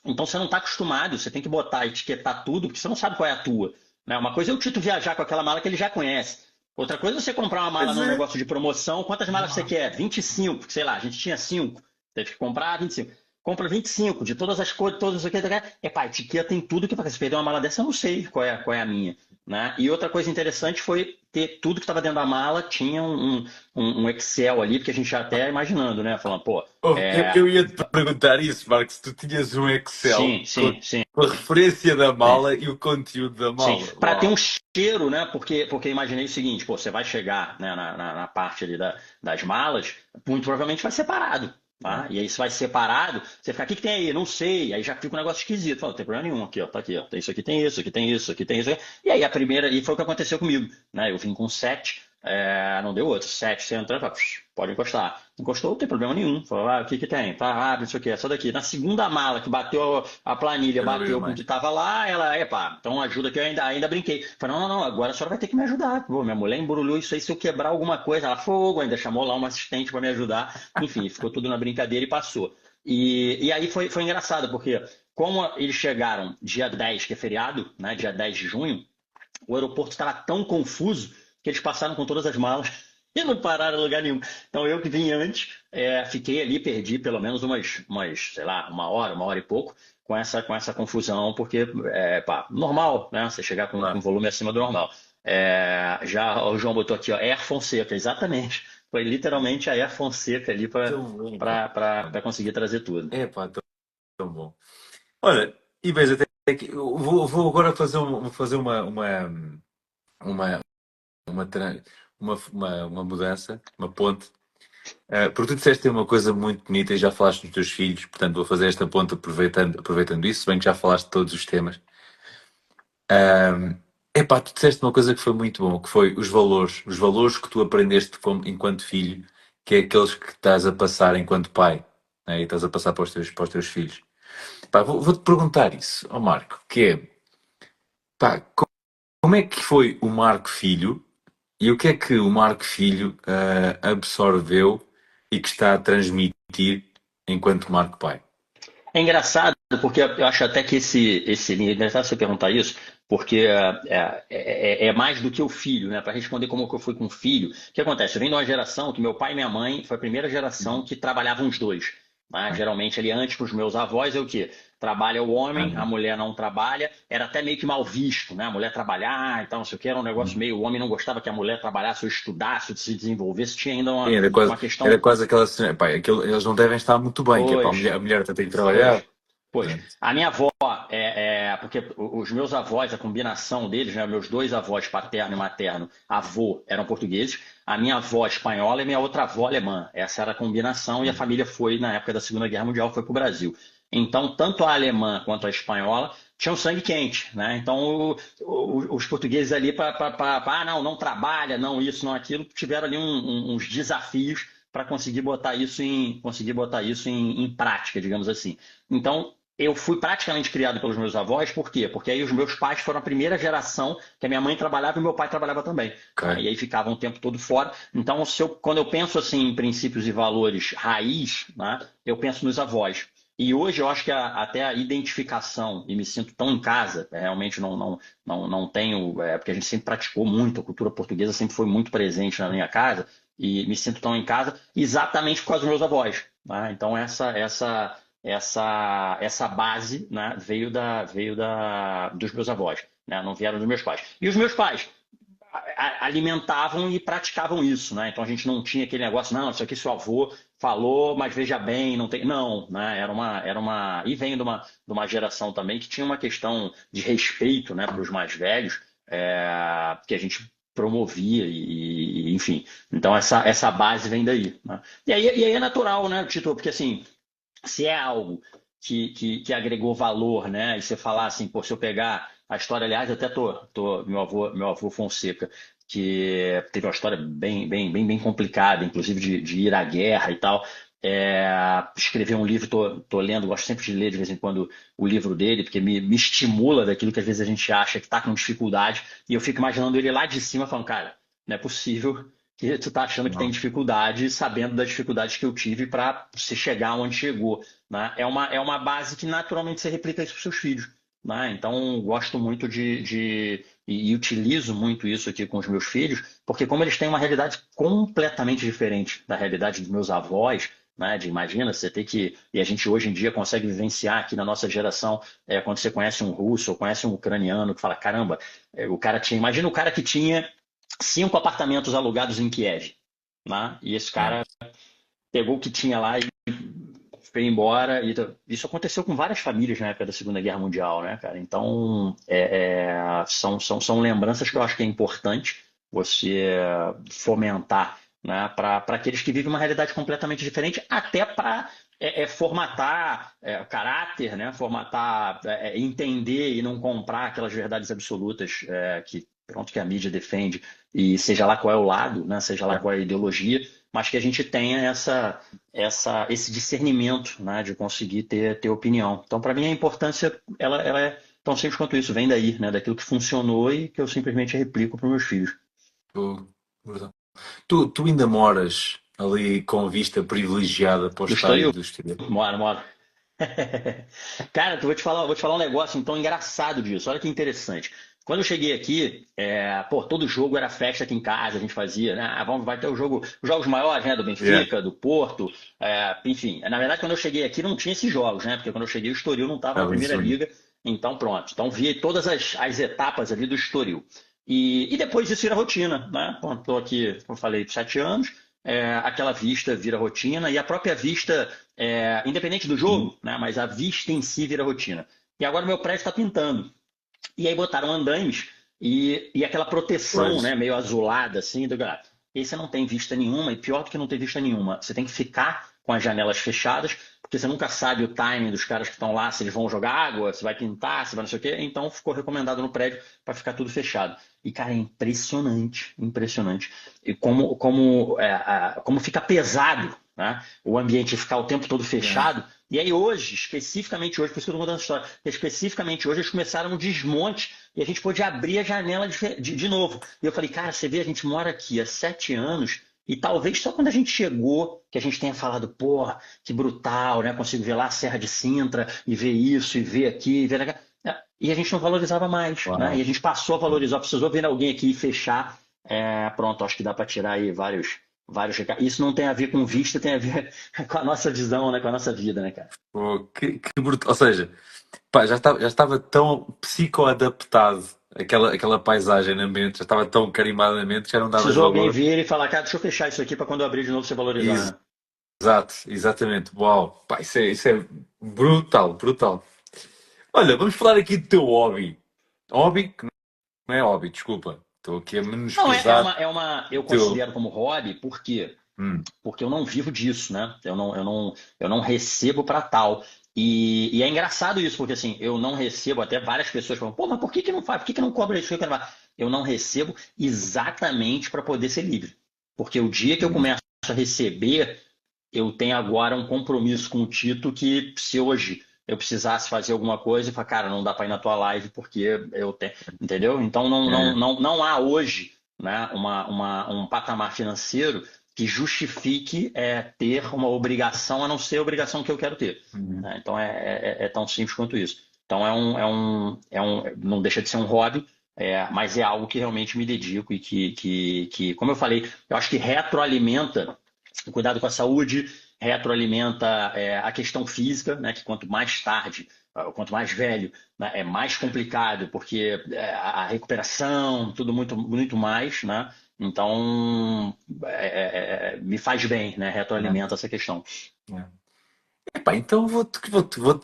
então você não está acostumado, você tem que botar, etiquetar tudo, porque você não sabe qual é a tua. Né? Uma coisa é o Tito viajar com aquela mala que ele já conhece. Outra coisa é você comprar uma mala Pois num é. negócio de promoção. Quantas malas você quer? 25, sei lá, a gente tinha 5. Teve que comprar 25. Compra 25, de todas as cores, todas as coisas. Epá, etiqueta em tudo que se perder uma mala dessa, eu não sei qual é a minha. Né? E outra coisa interessante foi ter tudo que estava dentro da mala, tinha um Excel ali, porque a gente já até imaginando, né? Falando, pô, Oh, eu ia te perguntar isso, Marcos, se tu tinhas um Excel sim, com sim, sim. a referência da Sim. mala e o conteúdo da Sim, mala. para ter um Uau. cheiro, né? Porque eu imaginei o seguinte, pô, você vai chegar, né, na parte ali das malas, muito provavelmente vai separado, tá? Não. E aí se vai separado, você fica, o que que tem aí? Não sei. Aí já fica um negócio esquisito. Fala, não tem problema nenhum aqui, ó, tá aqui, ó. Tem isso aqui, tem isso, aqui tem isso, aqui tem isso. E aí a primeira, e foi o que aconteceu comigo, né? Eu vim com 7, não deu outro. 7, você entra, fala, pode encostar. Encostou, não tem problema nenhum. Falou, o que que tem? Tá, não sei o que, essa daqui. Na segunda mala que bateu a planilha, Eu não vi bateu com o mais. que estava lá, ela, epá, então ajuda que eu ainda brinquei. Falei, não, não, não, agora a senhora vai ter que me ajudar. Pô, minha mulher embrulhou isso aí, se eu quebrar alguma coisa, ela fogo, ainda chamou lá uma assistente para me ajudar. Enfim, ficou tudo na brincadeira e passou. E aí foi engraçado, porque como eles chegaram dia 10, que é feriado, né, dia 10 de junho, o aeroporto estava tão confuso que eles passaram com todas as malas e não pararam em lugar nenhum. Então eu que vim antes, fiquei ali, perdi pelo menos sei lá, uma hora e pouco com essa confusão, porque pá, normal, né? Você chegar com Claro. volume acima do normal. Já o João botou aqui, ó, Air Fonseca, exatamente. Foi literalmente a Air Fonseca ali Tão bom, pá. para conseguir trazer tudo. É pá, tão bom. Olha, e veja, até que eu vou agora fazer, vou fazer uma, uma, uma mudança, uma ponte. Porque tu disseste uma coisa muito bonita e já falaste dos teus filhos, portanto vou fazer esta ponte aproveitando isso, se bem que já falaste de todos os temas. Epá, tu disseste uma coisa que foi muito bom, que foi os valores que tu aprendeste enquanto filho, que é aqueles que estás a passar enquanto pai, né, e estás a passar para os teus filhos. Pá, vou-te perguntar isso, ao Marco, que é, pá, como é que foi o Marco Filho e o que é que o Marco Filho absorveu e que está a transmitir enquanto Marco Pai? É engraçado, porque eu acho até que esse é engraçado você perguntar isso, porque é mais do que o filho, né? Para responder como que eu fui com o filho, o que acontece? Eu venho de uma geração que meu pai e minha mãe foi a primeira geração Uhum. que trabalhavam os dois. Né? Ok. Geralmente, ali antes com os meus avós, é o quê? Trabalha o homem, a Uhum. mulher não trabalha, era até meio que mal visto, né? A mulher trabalhar, então, não sei o que, era um negócio Uhum. meio. O homem não gostava que a mulher trabalhasse ou estudasse, ou se desenvolvesse, tinha ainda Sim, uma, era quase, uma era questão. quase aquela cena, pá, eles não devem estar muito bem, que é para a Pois, mulher, tem que pois. trabalhar. Pois, Portanto, a minha avó, porque os meus avós, a combinação deles, né, meus dois avós, paterno e materno, avô, eram portugueses, a minha avó espanhola e minha outra avó alemã. Essa era a combinação e a família foi, na época da Segunda Guerra Mundial, foi para o Brasil. Então, tanto a alemã quanto a espanhola tinham sangue quente, né? Então, os portugueses ali, não trabalha, não isso, não aquilo, tiveram ali uns desafios para conseguir botar isso em prática, digamos assim. Então, eu fui praticamente criado pelos meus avós, por quê? Porque aí os meus pais foram a primeira geração que a minha mãe trabalhava e meu pai trabalhava também. Né? ok. E aí ficavam o tempo todo fora. Então, quando eu penso assim em princípios e valores raiz, né, eu penso nos avós. E hoje eu acho que até a identificação, e me sinto tão em casa, realmente não tenho, porque a gente sempre praticou muito, a cultura portuguesa sempre foi muito presente na minha casa, e me sinto tão em casa exatamente por causa dos meus avós. Né? Então, essa base, né, veio dos meus avós, né, não vieram dos meus pais. E os meus pais? alimentavam e praticavam isso, né? Então a gente não tinha aquele negócio, não, isso aqui seu avô falou, mas veja bem, não tem. Não, né? E vem de uma geração também que tinha uma questão de respeito, né, para os mais velhos, que a gente promovia, enfim. Então essa base vem daí, né? E aí é natural, né, Tito? Porque assim, se é algo que agregou valor, né? E você falar assim, pô, se eu pegar a história, aliás, eu até meu avô Fonseca, que teve uma história bem complicada, inclusive de ir à guerra e tal. Escreveu um livro, tô lendo, gosto sempre de ler de vez em quando o livro dele, porque me estimula daquilo que às vezes a gente acha que está com dificuldade, e eu fico imaginando ele lá de cima falando, cara, não é possível que tu tá achando que tem Não. dificuldade, sabendo das dificuldades que eu tive para se chegar onde chegou, né? É uma base que naturalmente você replica isso para seus filhos, né? Então, gosto muito e utilizo muito isso aqui com os meus filhos, porque como eles têm uma realidade completamente diferente da realidade dos meus avós, né? Imagina, você ter que. E a gente hoje em dia consegue vivenciar aqui na nossa geração, quando você conhece um russo ou conhece um ucraniano, que fala, caramba, o cara tinha. Imagina o cara que tinha 5 apartamentos alugados em Kiev, né? E esse É. cara pegou o que tinha lá e foi embora. Isso aconteceu com várias famílias na época da Segunda Guerra Mundial, né, cara? Então, são lembranças que eu acho que é importante você fomentar, né, para aqueles que vivem uma realidade completamente diferente, até para formatar caráter, né? Formatar, entender e não comprar aquelas verdades absolutas que a mídia defende, e seja lá qual é o lado, né? Seja lá qual é a ideologia, mas que a gente tenha esse discernimento, né, de conseguir ter opinião. Então, para mim, a importância ela é tão simples quanto isso, vem daí, né, daquilo que funcionou e que eu simplesmente replico para os meus filhos. Tu, tu ainda moras ali com vista privilegiada para o Do estádio Estoril? do Estoril? Mora. Cara, vou te falar um negócio então engraçado disso. Olha que interessante. Quando eu cheguei aqui, todo jogo era festa aqui em casa, a gente fazia, né? Vai ter os jogos maiores, né? Do Yeah. Benfica, do Porto, enfim. Na verdade, quando eu cheguei aqui não tinha esses jogos, né? Porque quando eu cheguei o Estoril não estava na Estava em Primeira sonho. Liga, então pronto. Então vi todas as etapas ali do Estoril. E depois disso vira rotina, né? Estou aqui, como eu falei, 7 anos, aquela vista vira rotina e a própria vista independente do jogo, né? Mas a vista em si vira rotina. E agora meu prédio está pintando. E aí botaram andaimes e aquela proteção, né? Pois. Meio azulada, assim. E aí você não tem vista nenhuma, e pior do que não ter vista nenhuma, você tem que ficar com as janelas fechadas, porque você nunca sabe o timing dos caras que estão lá, se eles vão jogar água, se vai pintar, se vai não sei o quê. Então ficou recomendado no prédio para ficar tudo fechado. E, cara, é impressionante, impressionante. E como fica pesado, né? O ambiente ficar o tempo todo Yeah. fechado. E aí hoje, especificamente hoje, por isso que eu estou contando a história, especificamente hoje eles começaram um desmonte e a gente pôde abrir a janela de novo. E eu falei, cara, você vê, a gente mora aqui há 7 anos e talvez só quando a gente chegou que a gente tenha falado, pô, que brutal, né? Consigo ver lá a Serra de Sintra e ver isso e ver aqui e ver aqui. E a gente não valorizava mais, né? E Uau. a gente passou a valorizar. Precisou vir alguém aqui e fechar. Pronto, acho que dá para tirar aí vários recados. Isso não tem a ver com vista, tem a ver com a nossa visão, né? Com a nossa vida, né, cara? Pô, que brutal. Ou seja, pá, já estava tão psicoadaptado aquela paisagem no ambiente, já estava tão carimbado na mente que já não davas Precisou alguém valor. vir e falar, cara, deixa eu fechar isso aqui para quando eu abrir de novo você valorizar, né? Exato, exatamente. Uau, pá, isso é brutal, brutal. Olha, vamos falar aqui do teu hobby. Hobby que não é hobby, desculpa. Estou aqui a Não, menosprezar eu o teu. considero como hobby, por quê? Hum, Porque eu não vivo disso, né? Eu não recebo para tal. E é engraçado isso, porque assim, eu não recebo, até várias pessoas falam, pô, mas por que não faz? Por que não cobra isso? Eu não recebo exatamente para poder ser livre. Porque o dia que eu hum, começo a receber, eu tenho agora um compromisso com o Tito que se hoje eu precisasse fazer alguma coisa, eu falo, cara, não dá para ir na tua live porque eu tenho, entendeu? Então é, não há hoje, né, um patamar financeiro que justifique ter uma obrigação a não ser a obrigação que eu quero ter, hum, né? Então é tão simples quanto isso. Então não deixa de ser um hobby, mas é algo que realmente me dedico e que, como eu falei, eu acho que retroalimenta cuidado com a saúde, retroalimenta a questão física, né? Que quanto mais tarde quanto mais velho, né, é mais complicado, porque a recuperação, tudo muito, muito mais, né? Então, me faz bem, né? Retroalimenta essa questão. É. Epá, então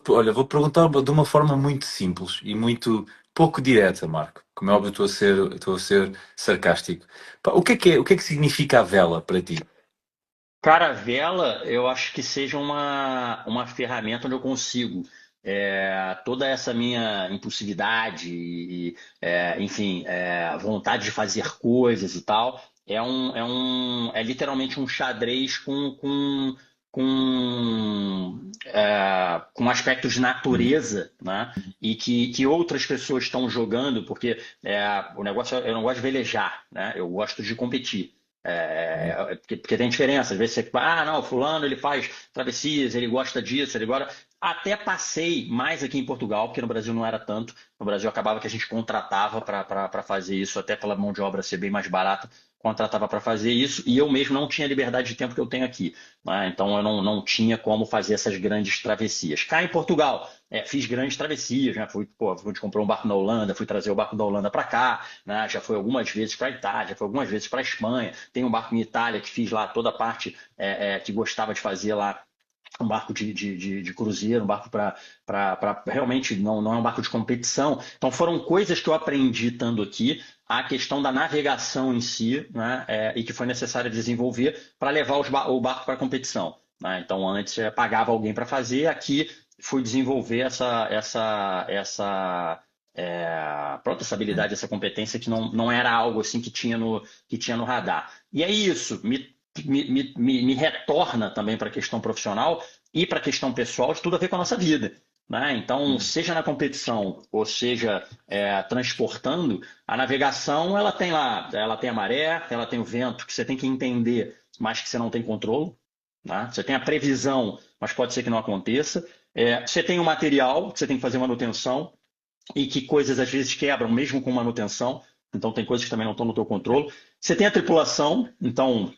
olha, vou perguntar de uma forma muito simples e muito pouco direta, Marco. Como é óbvio, estou a ser sarcástico. Pá, o que é que significa a vela para ti? Cara, a vela, eu acho que seja uma ferramenta onde eu consigo toda essa minha impulsividade enfim, vontade de fazer coisas e tal, é literalmente um xadrez com aspectos de Hum. natureza, né? E que outras pessoas estão jogando, porque o negócio, eu não gosto de velejar, né? Eu gosto de competir. Porque tem diferença. Às vezes você, não, fulano ele faz travessias, ele gosta disso, ele gosta. Até passei mais aqui em Portugal, porque no Brasil não era tanto. No Brasil acabava que a gente contratava para fazer isso, até pela mão de obra ser bem mais barata, contratava para fazer isso, e eu mesmo não tinha a liberdade de tempo que eu tenho aqui, né? Então eu não tinha como fazer essas grandes travessias. Cá em Portugal, fiz grandes travessias, né? Fui comprar um barco na Holanda, fui trazer o barco da Holanda para cá, né? Já fui algumas vezes para a Itália, já fui algumas vezes para a Espanha. Tem um barco em Itália que fiz lá toda a parte que gostava de fazer lá, um barco de cruzeiro, um barco para realmente não é um barco de competição. Então foram coisas que eu aprendi estando aqui, a questão da navegação em si, né, e que foi necessário desenvolver para levar o barco para a competição. Né? Então antes pagava alguém para fazer, aqui fui desenvolver pronto, essa habilidade, essa competência que não era algo assim que tinha no radar. E é isso, me retorna também para a questão profissional e para a questão pessoal, de tudo a ver com a nossa vida. Né? Então, Hum. seja na competição ou seja transportando, a navegação ela tem lá, ela tem a maré, ela tem o vento que você tem que entender, mas que você não tem controle. Né? Você tem a previsão, mas pode ser que não aconteça. Você tem o material, que você tem que fazer manutenção e que coisas às vezes quebram mesmo com manutenção. Então tem coisas que também não estão no teu controle. Você tem a tripulação, então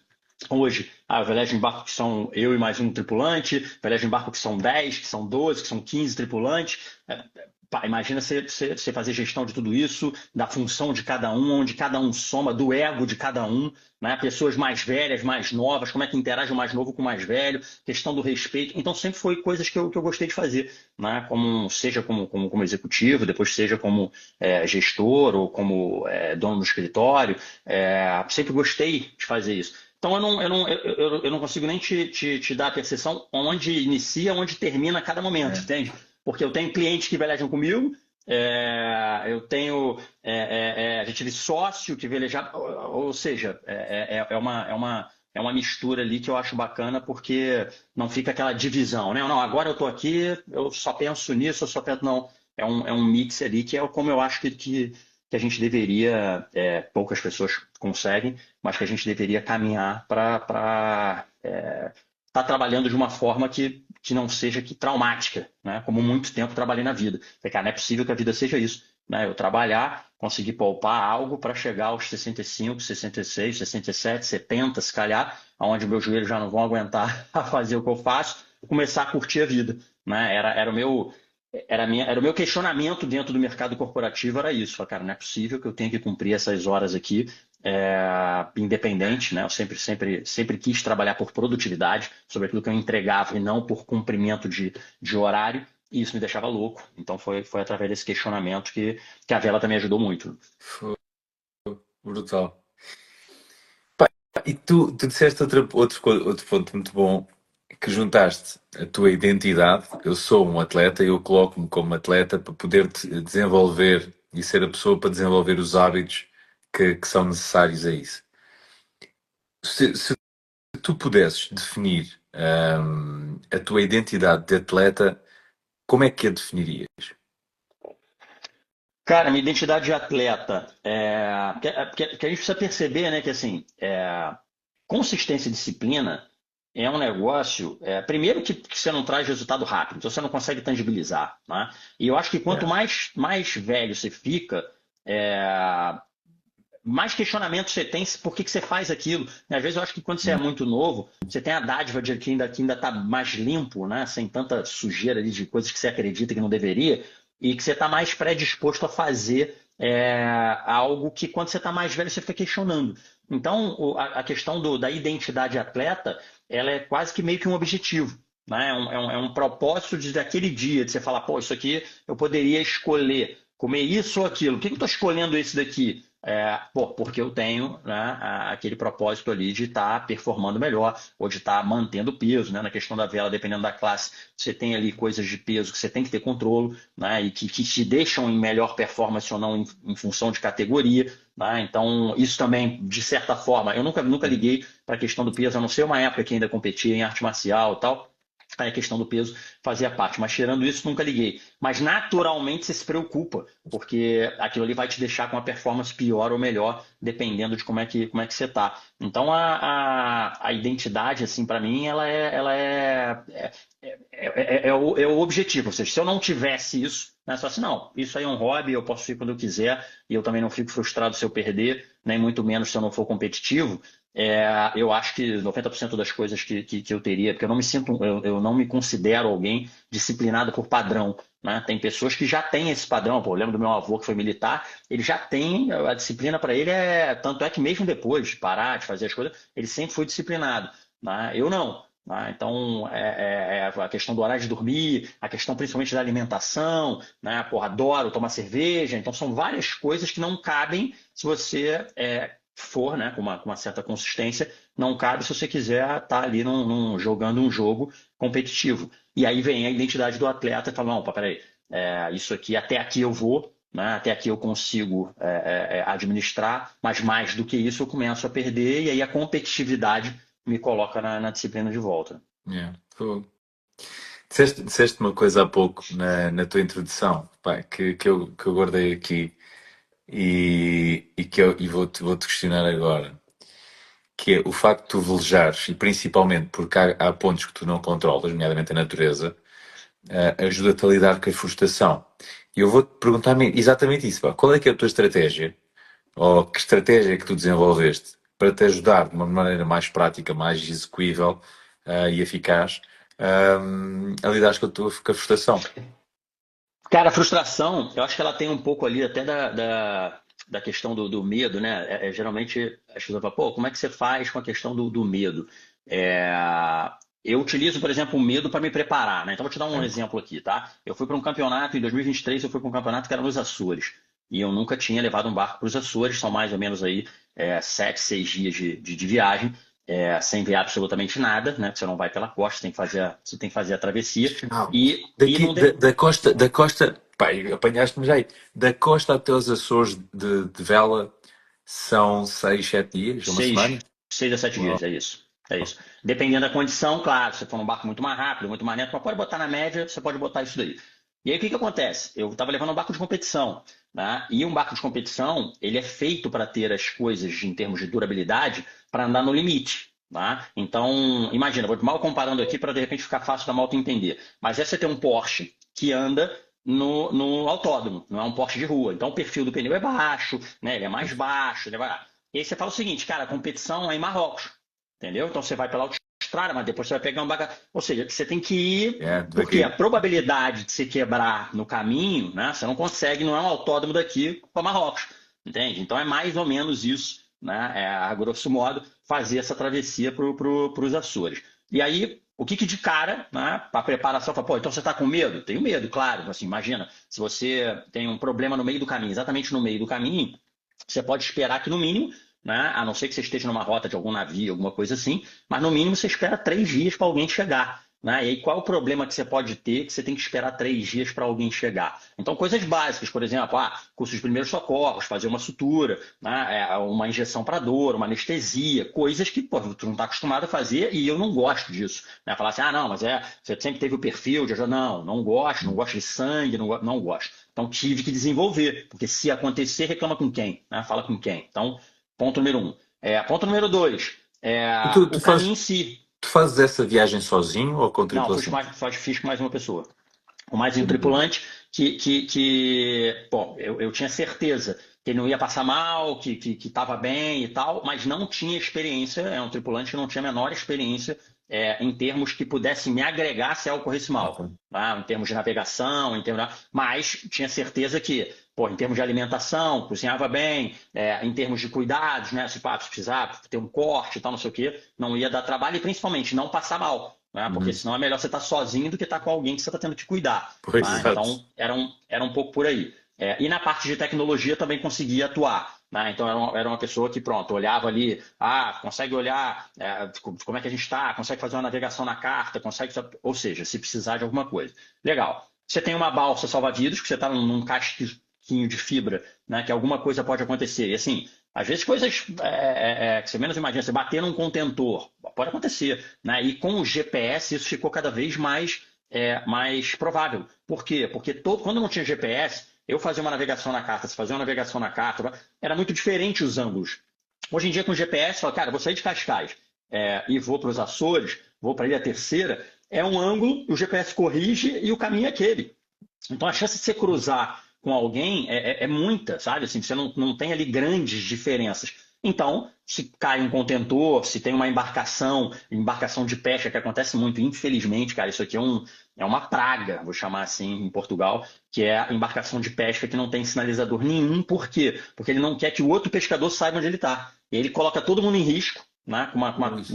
hoje, eu velejo em barco que são eu e mais um tripulante, velejo em barco que são 10, que são 12, que são 15 tripulantes. Pá, imagina você fazer gestão de tudo isso, da função de cada um, onde cada um soma, do ego de cada um, né? Pessoas mais velhas, mais novas, como é que interage o mais novo com o mais velho, questão do respeito. Então sempre foi coisas que eu gostei de fazer, né? Seja como executivo, depois seja como gestor ou como dono do escritório. Sempre gostei de fazer isso. Então eu não consigo nem te dar a percepção onde inicia, onde termina cada momento, É. entende? Porque eu tenho clientes que velejam comigo, eu tenho, já tive sócio que veleja, ou seja, é uma mistura ali que eu acho bacana, porque não fica aquela divisão, né? Não, agora eu estou aqui, eu só penso nisso, eu só penso. Não, é um mix ali que é como eu acho que a gente deveria, poucas pessoas conseguem, mas que a gente deveria caminhar para estar trabalhando de uma forma que não seja traumática, né? Como muito tempo trabalhei na vida. Falei, cara, não é possível que a vida seja isso. Né? Eu trabalhar, conseguir poupar algo para chegar aos 65, 66, 67, 70, se calhar, onde meus joelhos já não vão aguentar a fazer o que eu faço, começar a curtir a vida. Né? Era o meu questionamento dentro do mercado corporativo, era isso. Falei, cara, não é possível que eu tenha que cumprir essas horas aqui, independente, né? Eu sempre quis trabalhar por produtividade, sobre aquilo que eu entregava e não por cumprimento de horário, e isso me deixava louco. Então foi através desse questionamento que a vela também ajudou muito. Foi brutal. E tu disseste outro ponto muito bom, que juntaste a tua identidade. Eu sou um atleta, eu coloco-me como atleta para poder desenvolver e ser a pessoa para desenvolver os hábitos que são necessários a isso. Se tu pudesses definir a tua identidade de atleta, como é que a definirias? Cara, minha identidade de atleta, porque a gente precisa perceber, né, que assim, consistência e disciplina é um negócio, primeiro que você não traz resultado rápido, então você não consegue tangibilizar, né? E eu acho que quanto Yeah. mais velho você fica, é, mais questionamento você tem por que você faz aquilo. Às vezes eu acho que quando você é muito novo, você tem a dádiva de que ainda está mais limpo, né? Sem tanta sujeira ali de coisas que você acredita que não deveria, e que você está mais predisposto a fazer algo que quando você está mais velho você fica questionando. Então, a questão da identidade atleta, ela é quase que meio que um objetivo. Né? É um propósito daquele dia, de você falar, pô, isso aqui eu poderia escolher comer isso ou aquilo. Por que eu estou escolhendo esse daqui? Porque eu tenho, né, aquele propósito ali de estar performando melhor ou de estar mantendo peso, né? Na questão da vela, dependendo da classe, você tem ali coisas de peso que você tem que ter controle, né? E que te deixam em melhor performance ou não em função de categoria. Né? Então, isso também, de certa forma, eu nunca liguei para a questão do peso, a não ser uma época que ainda competia em arte marcial e tal. Aí a questão do peso fazia parte, mas tirando isso, nunca liguei. Mas naturalmente você se preocupa, porque aquilo ali vai te deixar com uma performance pior ou melhor, dependendo de como é que você está. Então a identidade, assim, para mim, ela é o objetivo. Ou seja, se eu não tivesse isso, não é só assim, não, isso aí é um hobby, eu posso ir quando eu quiser, e eu também não fico frustrado se eu perder, nem muito menos se eu não for competitivo. Eu acho que 90% das coisas que eu teria, porque eu não me considero alguém disciplinado por padrão. Né? Tem pessoas que já têm esse padrão. Pô, eu lembro do meu avô que foi militar, ele já tem, a disciplina para ele tanto é que mesmo depois de parar de fazer as coisas, ele sempre foi disciplinado. Né? Eu não. Né? Então, a questão do horário de dormir, a questão principalmente da alimentação, né? Porra, adoro tomar cerveja. Então, são várias coisas que não cabem se você for, né, com uma certa consistência, não cabe se você quiser estar ali jogando um jogo competitivo. E aí vem a identidade do atleta e fala, não, peraí, isso aqui, até aqui eu vou, né, até aqui eu consigo administrar, mas mais do que isso eu começo a perder e aí a competitividade me coloca na disciplina de volta. Yeah. Disseste uma coisa há pouco na tua introdução, pá, que eu guardei aqui e vou-te questionar agora, que é o facto de tu velejares, e principalmente porque há pontos que tu não controlas, nomeadamente a natureza, ajuda-te a lidar com a frustração. E eu vou-te perguntar exatamente isso, pá. Qual é que é a tua estratégia, ou que estratégia é que tu desenvolveste para te ajudar de uma maneira mais prática, mais execuível, e eficaz, a lidar com a frustração? Cara, a frustração, eu acho que ela tem um pouco ali até da questão do medo, né? Geralmente as pessoas falam, pô, como é que você faz com a questão do medo? É, eu utilizo, por exemplo, o medo para me preparar, né? Então, vou te dar um exemplo aqui, tá? Eu fui para um campeonato, em 2023, eu fui para um campeonato que era nos Açores. E eu nunca tinha levado um barco para os Açores, são mais ou menos aí 7, 6 dias de viagem. Sem ver absolutamente nada, né? Você não vai pela costa, você tem que fazer a travessia. Não. E Daqui, não de... da costa, pá, apanhaste-me já aí. Da costa até os Açores de vela são 6, 7 dias, uma semana? 6, 6 a 7 dias, Uau. é isso. É isso. Dependendo da condição, claro, se for num barco muito mais rápido, muito mais lento, mas pode botar na média, você pode botar isso daí. E aí o que acontece? Eu estava levando um barco de competição, né? E um barco de competição, ele é feito para ter as coisas em termos de durabilidade para andar no limite. Tá? Então, imagina, vou mal comparando aqui para de repente ficar fácil da malta entender. Mas é você ter um Porsche que anda no autódromo, não é um Porsche de rua. Então o perfil do pneu é baixo, né? Ele é mais baixo, ele vai lá. E aí você fala o seguinte, cara, a competição é em Marrocos, entendeu? Então você vai pela Austrália, mas depois você vai pegar um bagagem. Ou seja, você tem que ir, porque a Devagarinho. probabilidade de se quebrar no caminho, né? Você não consegue, não é um autódromo daqui para Marrocos, entende? Então é mais ou menos isso, né? A grosso modo, fazer essa travessia para os Açores. E aí, o que de cara, né? A preparação, fala, pô, então você está com medo? Tenho medo, claro. Assim, imagina, se você tem um problema no meio do caminho, exatamente no meio do caminho, você pode esperar que no mínimo, né, a não ser que você esteja numa rota de algum navio, alguma coisa assim, mas no mínimo você espera 3 dias para alguém chegar. Né? E aí qual é o problema que você pode ter que você tem que esperar 3 dias para alguém chegar? Então coisas básicas, por exemplo, curso de primeiros socorros, fazer uma sutura, né, uma injeção para dor, uma anestesia, coisas que pô, tu não está acostumado a fazer e eu não gosto disso. Né? Falar assim, não, mas você sempre teve o perfil de não gosto, não gosto de sangue, não gosto. Então tive que desenvolver, porque se acontecer, reclama com quem? Né? Fala com quem? Então, ponto número 1. Ponto número 2, E tu, o tu caminho fazes, em si. tu fazes essa viagem sozinho ou com Não, tripulação? fiz com mais uma pessoa. Com mais um tripulante, bom, eu tinha certeza que ele não ia passar mal, que estava bem e tal, mas não tinha experiência, é um tripulante que não tinha a menor experiência em termos que pudesse me agregar se algo corresse mal, Ok. tá? Em termos de navegação, mas tinha certeza que, pô, em termos de alimentação, cozinhava bem, em termos de cuidados, né? Se precisar ter um corte e tal, não sei o quê, não ia dar trabalho e principalmente não passar mal. Né? Porque Uhum. senão é melhor você estar sozinho do que estar com alguém que você está tendo que cuidar. Pois, Tá? exato. Então, era um pouco por aí. E na parte de tecnologia também conseguia atuar. Né? Então, era uma pessoa que, pronto, olhava ali, consegue olhar como é que a gente está, consegue fazer uma navegação na carta, consegue, ou seja, se precisar de alguma coisa. Legal. Você tem uma balsa salva-vidas, que você está num casquinho de fibra, né? Que alguma coisa pode acontecer. E assim, às vezes coisas que você menos imagina, você bater num contentor, pode acontecer. Né? E com o GPS isso ficou cada vez mais provável. Por quê? Porque quando não tinha GPS, eu fazia uma navegação na carta, você fazia uma navegação na carta, era muito diferente os ângulos. Hoje em dia, com GPS, fala, cara, vou sair de Cascais e vou para os Açores, vou para a Ilha Terceira, é um ângulo, o GPS corrige e o caminho é aquele. Então, a chance de você cruzar com alguém é muita, sabe? Assim, você não tem ali grandes diferenças. Então, se cai um contentor, se tem uma embarcação de pesca, que acontece muito, infelizmente, cara, isso aqui é uma praga, vou chamar assim, em Portugal, que é a embarcação de pesca que não tem sinalizador nenhum. Por quê? Porque ele não quer que o outro pescador saiba onde ele está. Ele coloca todo mundo em risco, né, com Pois.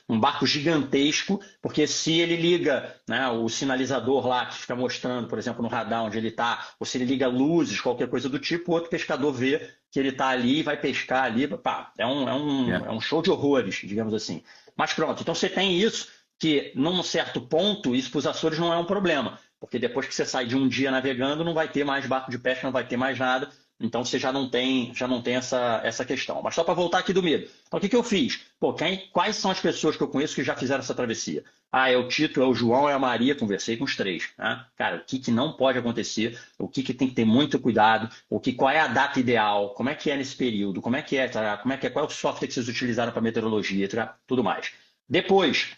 um barco gigantesco, porque se ele liga, né, o sinalizador lá que fica mostrando, por exemplo, no radar onde ele está, ou se ele liga luzes, qualquer coisa do tipo, o outro pescador vê que ele está ali e vai pescar ali. Pá, Yeah. é um show de horrores, digamos assim. Mas pronto, então você tem isso, que num certo ponto, isso para os Açores não é um problema, porque depois que você sai de um dia navegando, não vai ter mais barco de pesca, não vai ter mais nada. Então você já não tem essa questão. Mas só para voltar aqui do medo. Então o que eu fiz? Pô, quais são as pessoas que eu conheço que já fizeram essa travessia? É o Tito, é o João, é a Maria, conversei com os três. Né? Cara, o que não pode acontecer, o que tem que ter muito cuidado, qual é a data ideal, como é que é nesse período, como é que é, tá? Qual é o software que vocês utilizaram para meteorologia, tá? Tudo mais. Depois,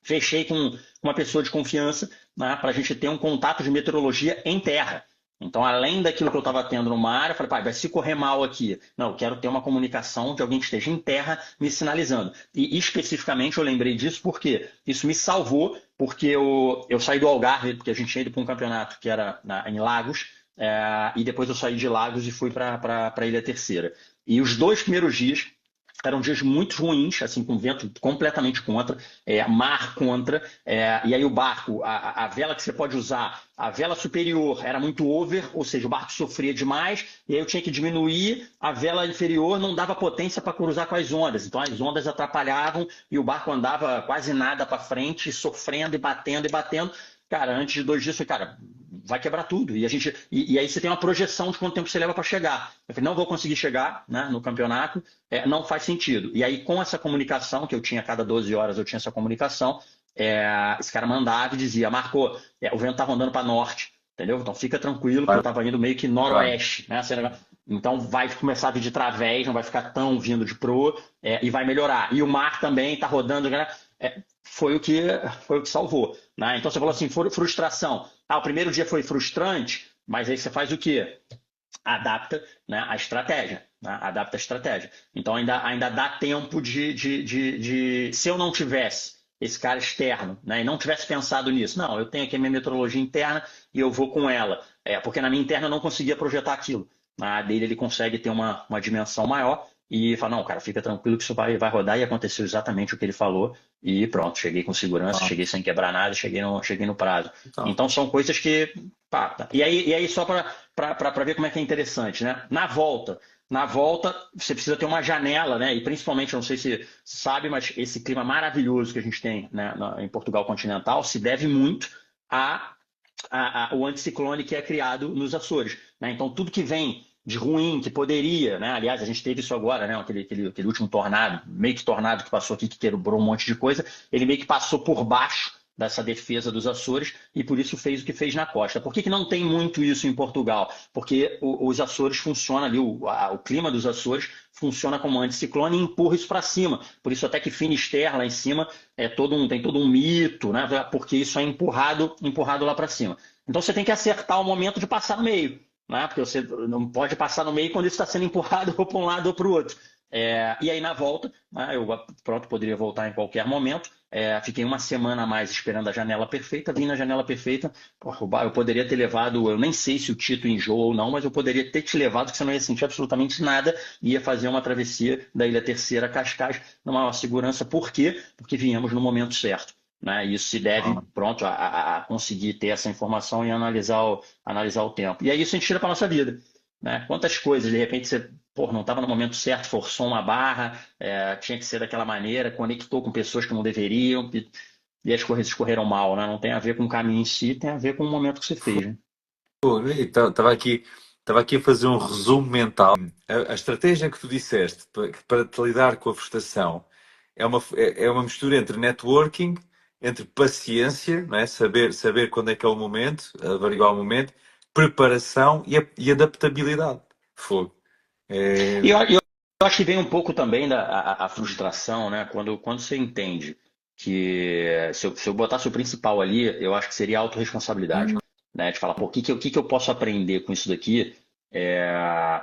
fechei com uma pessoa de confiança, né, para a gente ter um contato de meteorologia em terra. Então, além daquilo que eu estava tendo no mar, eu falei, pai, vai se correr mal aqui. Não, eu quero ter uma comunicação de alguém que esteja em terra me sinalizando. E especificamente eu lembrei disso porque isso me salvou, porque eu saí do Algarve, porque a gente tinha ido para um campeonato que era em Lagos, e depois eu saí de Lagos e fui para a Ilha Terceira. E os 2 primeiros dias eram dias muito ruins, assim, com vento completamente contra, mar contra, e aí o barco, a vela que você pode usar, a vela superior era muito over, ou seja, o barco sofria demais, e aí eu tinha que diminuir, a vela inferior não dava potência para cruzar com as ondas, então as ondas atrapalhavam e o barco andava quase nada para frente, sofrendo e batendo e batendo. Cara, antes de 2 dias, eu falei, cara, vai quebrar tudo. E aí você tem uma projeção de quanto tempo você leva para chegar. Eu falei, não vou conseguir chegar, né, no campeonato, não faz sentido. E aí, com essa comunicação, que eu tinha a cada 12 horas, eu tinha essa comunicação, esse cara mandava e dizia, Marco, o vento tá rondando para norte, entendeu? Então fica tranquilo que eu Claro, estava indo meio que claro. noroeste, né? Então vai começar a vir de través, não vai ficar tão vindo de proa, e vai melhorar. E o mar também está rodando, né? Foi o que salvou. Né? Então você falou assim, frustração. O primeiro dia foi frustrante, mas aí você faz o quê? Adapta, né, a estratégia. Né? Adapta a estratégia. Então ainda dá tempo se eu não tivesse esse cara externo, né, e não tivesse pensado nisso, não, eu tenho aqui a minha meteorologia interna e eu vou com ela. Porque na minha interna eu não conseguia projetar aquilo. Na dele ele consegue ter uma dimensão maior e fala, não, cara, fica tranquilo que isso vai rodar e aconteceu exatamente o que ele falou e pronto, cheguei com segurança, Ah, cheguei sem quebrar nada, cheguei no prazo. então, Então são coisas que. Pá, tá. E aí só para ver como é que é interessante, né? Na volta, você precisa ter uma janela, né? E principalmente, eu não sei se sabe, mas esse clima maravilhoso que a gente tem, né, em Portugal continental se deve muito ao anticiclone que é criado nos Açores. Né? Então, tudo que vem de ruim, que poderia, né? Aliás, a gente teve isso agora, né? Aquele último tornado, meio que tornado que passou aqui, que quebrou um monte de coisa, ele meio que passou por baixo, dessa defesa dos Açores e por isso fez o que fez na costa. Por que não tem muito isso em Portugal? Porque os Açores funcionam ali, o clima dos Açores funciona como anticiclone e empurra isso para cima. Por isso até que Finisterre lá em cima tem todo um mito, né? Porque isso é empurrado lá para cima. Então você tem que acertar o momento de passar no meio, né? Porque você não pode passar no meio quando isso está sendo empurrado ou para um lado ou para o outro. E aí na volta, né, eu pronto, poderia voltar em qualquer momento. Fiquei uma semana a mais esperando a janela perfeita, vim na janela perfeita. Porra, eu poderia ter levado, eu nem sei se o Tito enjoa ou não, mas eu poderia ter te levado que você não ia sentir absolutamente nada e ia fazer uma travessia da Ilha Terceira a Cascais numa maior segurança. Por quê? Porque viemos no momento certo. Né? Isso se deve, Ah, pronto, a conseguir ter essa informação e analisar o tempo. E aí isso a gente tira para nossa vida. Né? Quantas coisas, de repente, você não estava no momento certo, forçou uma barra, tinha que ser daquela maneira, conectou com pessoas que não deveriam, e as coisas escorreram mal, né? Não tem a ver com o caminho em si, tem a ver com o momento que você fez. Né? estava aqui a fazer um resumo mental. A estratégia que tu disseste para te lidar com a frustração é uma mistura entre networking, entre paciência, não é? Saber quando é que é o momento, averiguar o momento, preparação e adaptabilidade. Fogo. É, E eu acho que vem um pouco também a frustração, né? Quando você entende que se eu botasse o principal ali, eu acho que seria a autorresponsabilidade, né? De falar, pô, o que que eu posso aprender com isso daqui,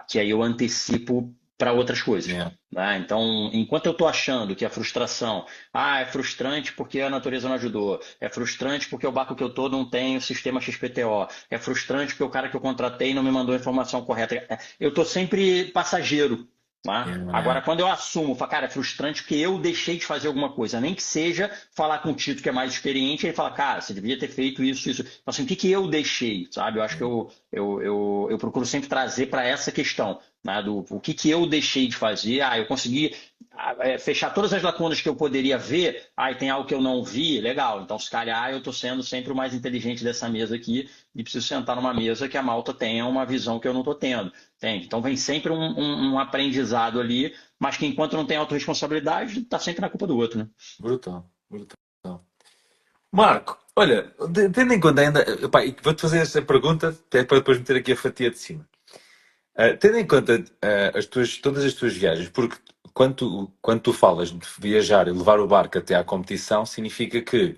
que aí eu antecipo para outras coisas. yeah, Né? Então, enquanto eu estou achando que a frustração, é frustrante porque a natureza não ajudou, é frustrante porque o barco que eu estou não tem o sistema XPTO, é frustrante porque o cara que eu contratei não me mandou a informação correta. Eu estou sempre passageiro. Tá? yeah. Agora, quando eu assumo, falo, cara, é frustrante porque eu deixei de fazer alguma coisa, nem que seja falar com o Tito, que é mais experiente, e ele fala, cara, você devia ter feito isso, isso. Então, assim, o que que eu deixei, sabe? Eu acho que eu procuro sempre trazer para essa questão, né, o que que eu deixei de fazer. Eu consegui fechar todas as lacunas que eu poderia ver, e tem algo que eu não vi, legal. Então, se calhar, eu estou sendo sempre o mais inteligente dessa mesa aqui e preciso sentar numa mesa que a malta tenha uma visão que eu não estou tendo. Entende? Então vem sempre um aprendizado ali, mas que enquanto não tem autorresponsabilidade, está sempre na culpa do outro, né? Brutal, brutal. Marco, olha, tendo em conta ainda, epá, e vou-te fazer essa pergunta, até para depois meter aqui a fatia de cima. Tendo em conta todas as tuas viagens, porque quando tu falas de viajar e levar o barco até à competição, significa que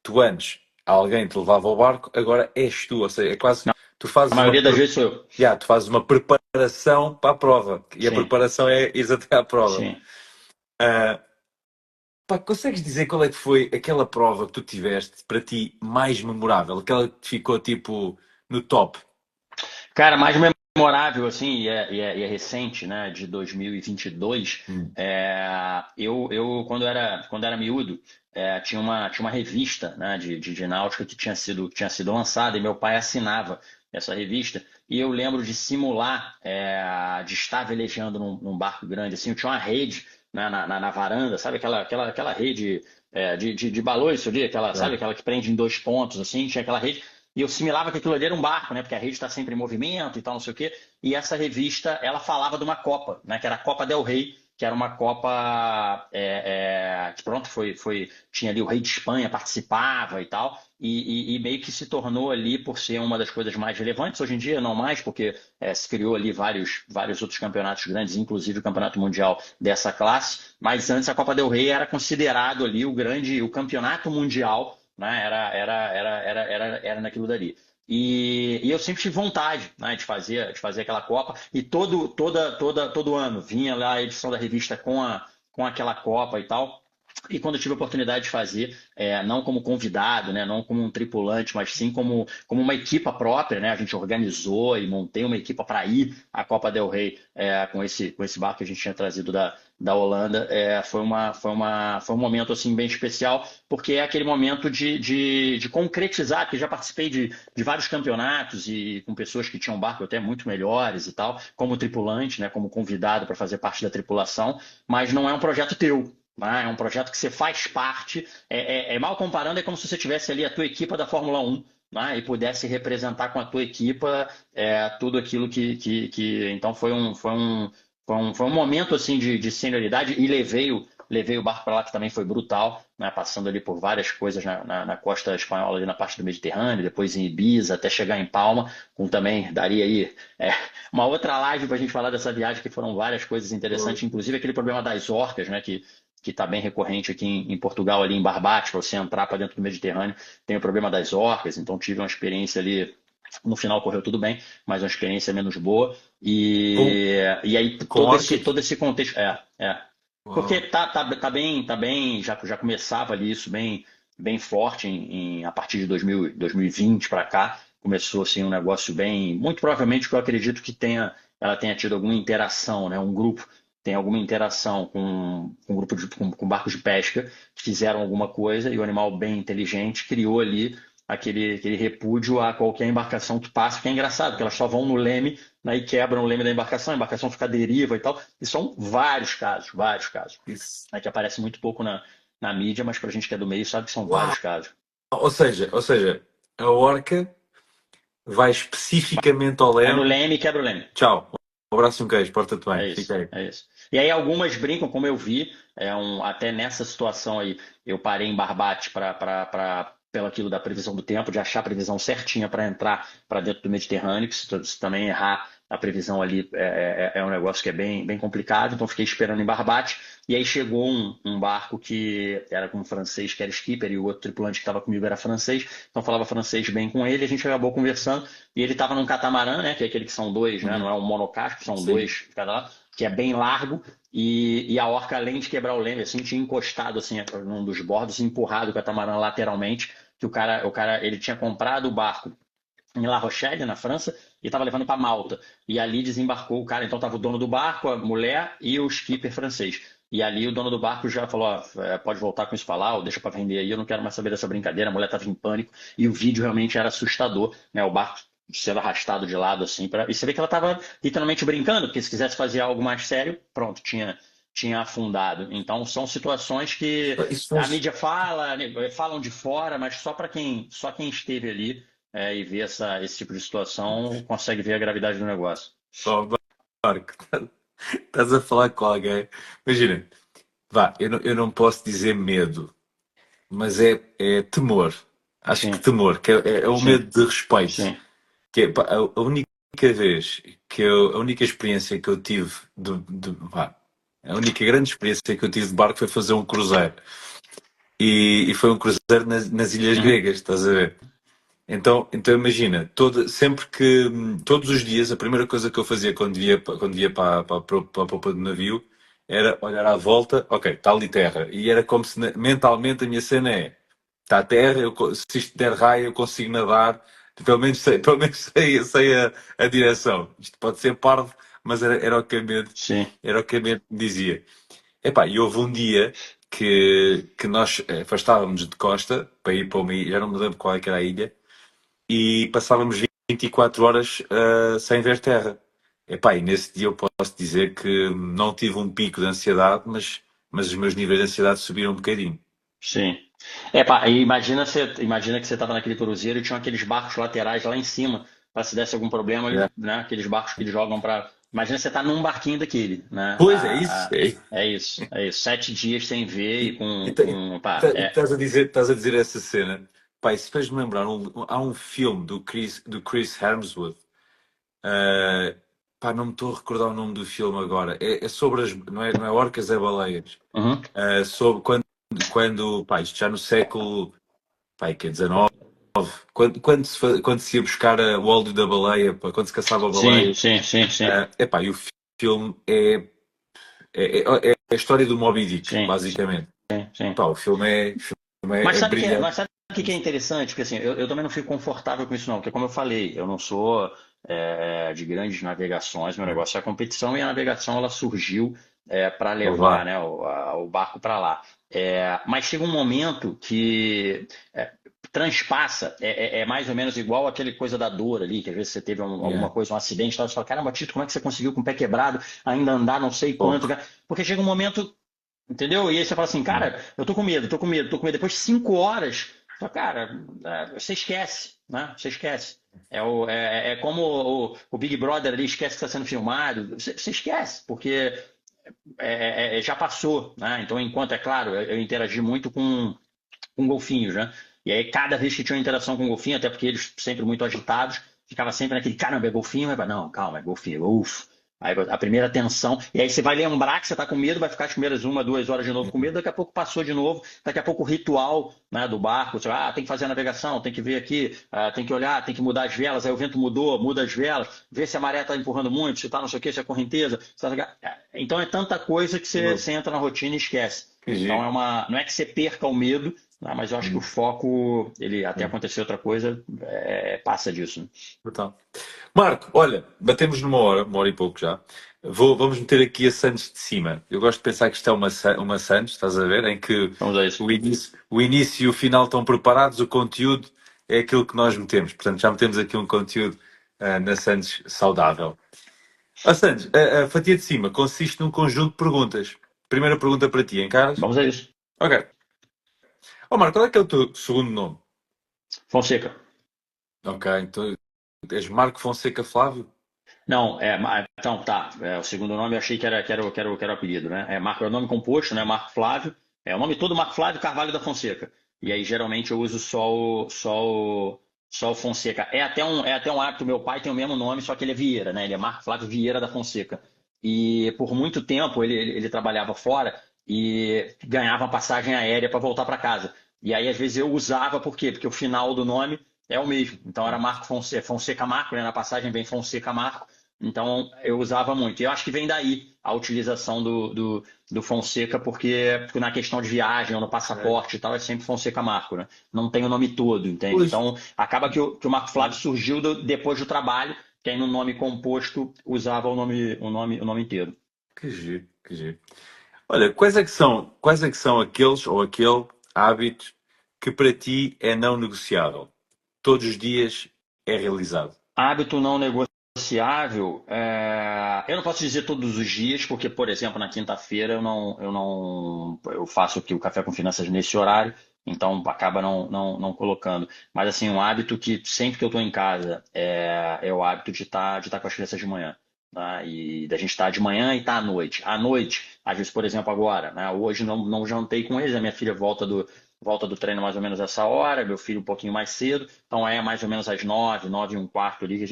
tu antes alguém te levava ao barco, agora és tu, ou seja, é quase Não, tu a fazes uma, maioria das vezes sou eu. tu fazes uma preparação para a prova e a Sim, preparação é ir até à prova. sim. Ah, Pá, consegues dizer qual é que foi aquela prova que tu tiveste para ti mais memorável, aquela que te ficou tipo no top? Cara, mais memorável, assim, e é recente, né, de 2022, Hum. eu quando era miúdo, tinha uma revista, né, de náutica que tinha sido lançada e meu pai assinava essa revista e eu lembro de simular, de estar velejando num barco grande, assim, eu tinha uma rede, né, na varanda, sabe aquela rede de balões, sabe, É. aquela que prende em dois pontos, assim, tinha aquela rede. E eu simulava que aquilo ali era um barco, né? Porque a rede está sempre em movimento e tal, não sei o quê. E essa revista, ela falava de uma Copa, né? Que era a Copa del Rey, que era uma Copa que pronto, tinha ali o rei de Espanha participava e tal. E meio que se tornou ali por ser uma das coisas mais relevantes. Hoje em dia, não mais, porque se criou ali vários outros campeonatos grandes, inclusive o Campeonato Mundial dessa classe. Mas antes a Copa del Rey era considerado ali o campeonato mundial, né? Era naquilo dali. E eu sempre tive vontade, né, de fazer aquela Copa. E todo ano vinha lá a edição da revista com aquela Copa e tal. E quando eu tive a oportunidade de fazer, não como convidado, né, não como um tripulante, mas sim como uma equipa própria, né, a gente organizou e montei uma equipa para ir à Copa del Rey com esse barco que a gente tinha trazido da Holanda. Foi um momento assim, bem especial, porque é aquele momento de concretizar, porque já participei de vários campeonatos e com pessoas que tinham barco até muito melhores e tal, como tripulante, né, como convidado para fazer parte da tripulação, mas não é um projeto teu. Né? É um projeto que você faz parte. Mal comparando, é como se você tivesse ali a tua equipa da Fórmula 1, né? E pudesse representar com a tua equipa tudo aquilo que. Então foi um momento assim de senioridade e levei o barco para lá, que também foi brutal, né? Passando ali por várias coisas na costa espanhola, ali na parte do Mediterrâneo, depois em Ibiza, até chegar em Palma, com também daria aí uma outra live para a gente falar dessa viagem, que foram várias coisas interessantes, inclusive aquele problema das orcas, né? Que está bem recorrente aqui em Portugal, ali em Barbate, para você entrar para dentro do Mediterrâneo, tem o problema das orcas, então tive uma experiência ali. No final correu tudo bem, mas uma experiência menos boa. Com, E aí com todo orcas? esse contexto. Porque Uau. tá bem, já começava ali isso bem forte a partir de 2020 para cá. Começou assim um negócio bem. Muito provavelmente que eu acredito que ela tenha tido alguma interação, né? Um grupo tem alguma interação com um grupo com barcos de pesca que fizeram alguma coisa e o animal bem inteligente criou ali aquele repúdio a qualquer embarcação que passe, que é engraçado, porque elas só vão no leme, né, e quebram o leme da embarcação, a embarcação fica à deriva e tal. E são vários casos, Isso. né, que aparece muito pouco na mídia, mas para a gente que é do meio sabe que são Uau. vários casos. Ou seja, a orca vai especificamente ao Aí no leme. leme quebra o leme. Tchau. Um abraço e um queijo. Porta-te bem. É isso, Fica aí. é isso. E aí algumas brincam, como eu vi, até nessa situação aí, eu parei em Barbate pelo aquilo da previsão do tempo, de achar a previsão certinha para entrar para dentro do Mediterrâneo, que se também errar a previsão ali é um negócio que é bem complicado, então fiquei esperando em Barbate, e aí chegou um barco que era com um francês que era skipper, e o outro tripulante que estava comigo era francês, então falava francês bem com ele, a gente acabou conversando, e ele estava num catamarã, né, que é aquele que são dois, né, não Uhum. é um monocasco, são Sim. dois de cada lado, que é bem largo, e a orca, além de quebrar o leme, assim, tinha encostado assim, num dos bordos, empurrado o catamarã lateralmente, que o cara ele tinha comprado o barco em La Rochelle, na França, e estava levando para Malta. E ali desembarcou o cara, então estava o dono do barco, a mulher e o skipper francês. E ali o dono do barco já falou, ó, pode voltar com isso para lá, ou deixa para vender aí, eu não quero mais saber dessa brincadeira, a mulher estava em pânico, e o vídeo realmente era assustador, né? O barco sendo arrastado de lado assim, e você vê que ela estava literalmente brincando, porque se quisesse fazer algo mais sério, pronto, tinha afundado. Então são situações que Isso a faz. mídia fala, né, falam de fora, mas só quem esteve ali e vê esse tipo de situação consegue ver a gravidade do negócio. Oh, Marco, estás a falar com alguém. Imagina, vá, eu não posso dizer medo, mas é temor. Acho que Sim, temor, que é o sim, medo de respeito. sim. Que é, pá, a única vez a única experiência que eu tive vá, a única grande experiência que eu tive de barco foi fazer um cruzeiro. E foi um cruzeiro nas Ilhas Uhum, Gregas, estás a ver? Então imagina, todos os dias a primeira coisa que eu fazia quando ia para a popa do navio era olhar à volta, ok, está ali terra. E era como se mentalmente a minha cena está a terra, se isto der raio eu consigo nadar, pelo menos sei a direção. Isto pode ser parvo, mas sim, era o que a mente me dizia. Epá, e houve um dia que nós afastávamos de costa para ir para uma ilha, já não me lembro qual é que era a ilha, e passávamos 24 horas sem ver terra. Epá, e nesse dia eu posso dizer que não tive um pico de ansiedade, mas os meus níveis de ansiedade subiram um bocadinho. sim. Pá, e imagina que você estava naquele cruzeiro e tinha aqueles barcos laterais lá em cima, para se desse algum problema, Yeah. né, aqueles barcos que eles jogam para. Imagina você tá num barquinho daquele, né? Pois é isso. É isso, é isso. 7 dias sem ver e E, e, com, ta- e com pá, ta- e estás a dizer essa cena. Pá, isso fez-me lembrar, há um filme do Chris Hemsworth. Uh, pá, não me estou a recordar o nome do filme agora. É sobre não é orcas, é baleias. uhum, Sobre quando, pá, isto já no século, pá, que é 19, quando se ia buscar o óleo da baleia, pá, quando se caçava a sim, baleia. sim, sim, sim, Epá, e o filme é a história do Moby Dick, sim, basicamente. sim, sim. Pá, o filme é Mas brilhante. sabe o que é interessante? Porque assim, eu também não fico confortável com isso, não. Porque, como eu falei, eu não sou de grandes navegações, meu negócio é a competição e a navegação ela surgiu para levar, Claro. né, o barco para lá. Mas chega um momento que transpassa, é mais ou menos igual aquele coisa da dor ali, que às vezes você teve alguma Yeah. coisa, um acidente, e tal, você fala, caramba, Tito, como é que você conseguiu com o pé quebrado ainda andar não sei quanto? Pouco. Cara? Porque chega um momento. Entendeu? E aí você fala assim, cara, eu tô com medo, tô com medo, tô com medo. Depois de 5 horas, fala, cara, você esquece. né? Você esquece. É como o Big Brother ali esquece que está sendo filmado. Você esquece, porque já passou, né? Então, enquanto, é claro, eu interagi muito com golfinhos, né? E aí, cada vez que tinha uma interação com o golfinho, até porque eles sempre muito agitados, ficava sempre naquele, caramba, é golfinho? Mas, não, calma, é golfinho, ufa. Aí a primeira tensão, e aí você vai lembrar que você está com medo, vai ficar as primeiras 1, 2 horas de novo com medo, daqui a pouco passou de novo, daqui a pouco o ritual, né, do barco, você vai, tem que fazer a navegação, tem que ver aqui, tem que olhar, tem que mudar as velas, aí o vento mudou, muda as velas, vê se a maré está empurrando muito, se está não sei o que, se é correnteza. Então é tanta coisa que você entra na rotina e esquece. Que Então giro. não é que você perca o medo, né, mas eu acho que o Hum, foco, ele até hum, acontecer outra coisa, passa disso, né? brutal. Marco, olha, batemos numa hora, 1 hora e pouco já. Vamos meter aqui a Santos de cima. Eu gosto de pensar que isto é uma Santos, estás a ver? Em que Vamos a isso. o início e o final estão preparados, o conteúdo é aquilo que nós metemos. Portanto, já metemos aqui um conteúdo na Santos saudável. A Santos, a fatia de cima consiste num conjunto de perguntas. Primeira pergunta para ti, encaras? Vamos a isso. Ok. Ó Marco, qual é que é o teu segundo nome? Fonseca. Ok, então és Marco Fonseca Flávio? Não, então tá. O segundo nome eu achei que era o apelido, né? Marco é o nome composto, né? Marco Flávio. É o nome todo Marco Flávio Carvalho da Fonseca. E aí geralmente eu uso só o Fonseca. É até um hábito, meu pai tem o mesmo nome, só que ele é Vieira, né? Ele é Marco Flávio Vieira da Fonseca. E por muito tempo ele trabalhava fora e ganhava uma passagem aérea para voltar para casa. E aí às vezes eu usava, por quê? Porque o final do nome é o mesmo. Então era Marco Fonseca, Fonseca Marco, né? Na passagem vem Fonseca Marco. Então eu usava muito. E eu acho que vem daí a utilização do Fonseca, porque na questão de viagem ou no Ok. passaporte e tal, é sempre Fonseca Marco, né? Não tem o nome todo, entende? Pois. Então acaba que o Marco Flávio surgiu depois do trabalho, que aí no nome composto usava o nome inteiro. Que giro, que giro. Olha, quais é que são aqueles ou aquele hábito que para ti é não negociável? Todos os dias é realizado. Hábito não negociável, eu não posso dizer todos os dias, porque, por exemplo, na quinta-feira eu faço aqui o Café com Finanças nesse horário, então acaba não colocando. Mas assim, um hábito que sempre que eu estou em casa é o hábito de estar com as crianças de manhã. Tá? E da gente estar de manhã e estar à noite. À noite, às vezes, por exemplo, agora, né? Hoje não jantei com eles, a minha filha volta do treino mais ou menos essa hora, meu filho um pouquinho mais cedo. Então é mais ou menos às 9, 9 e um quarto ali que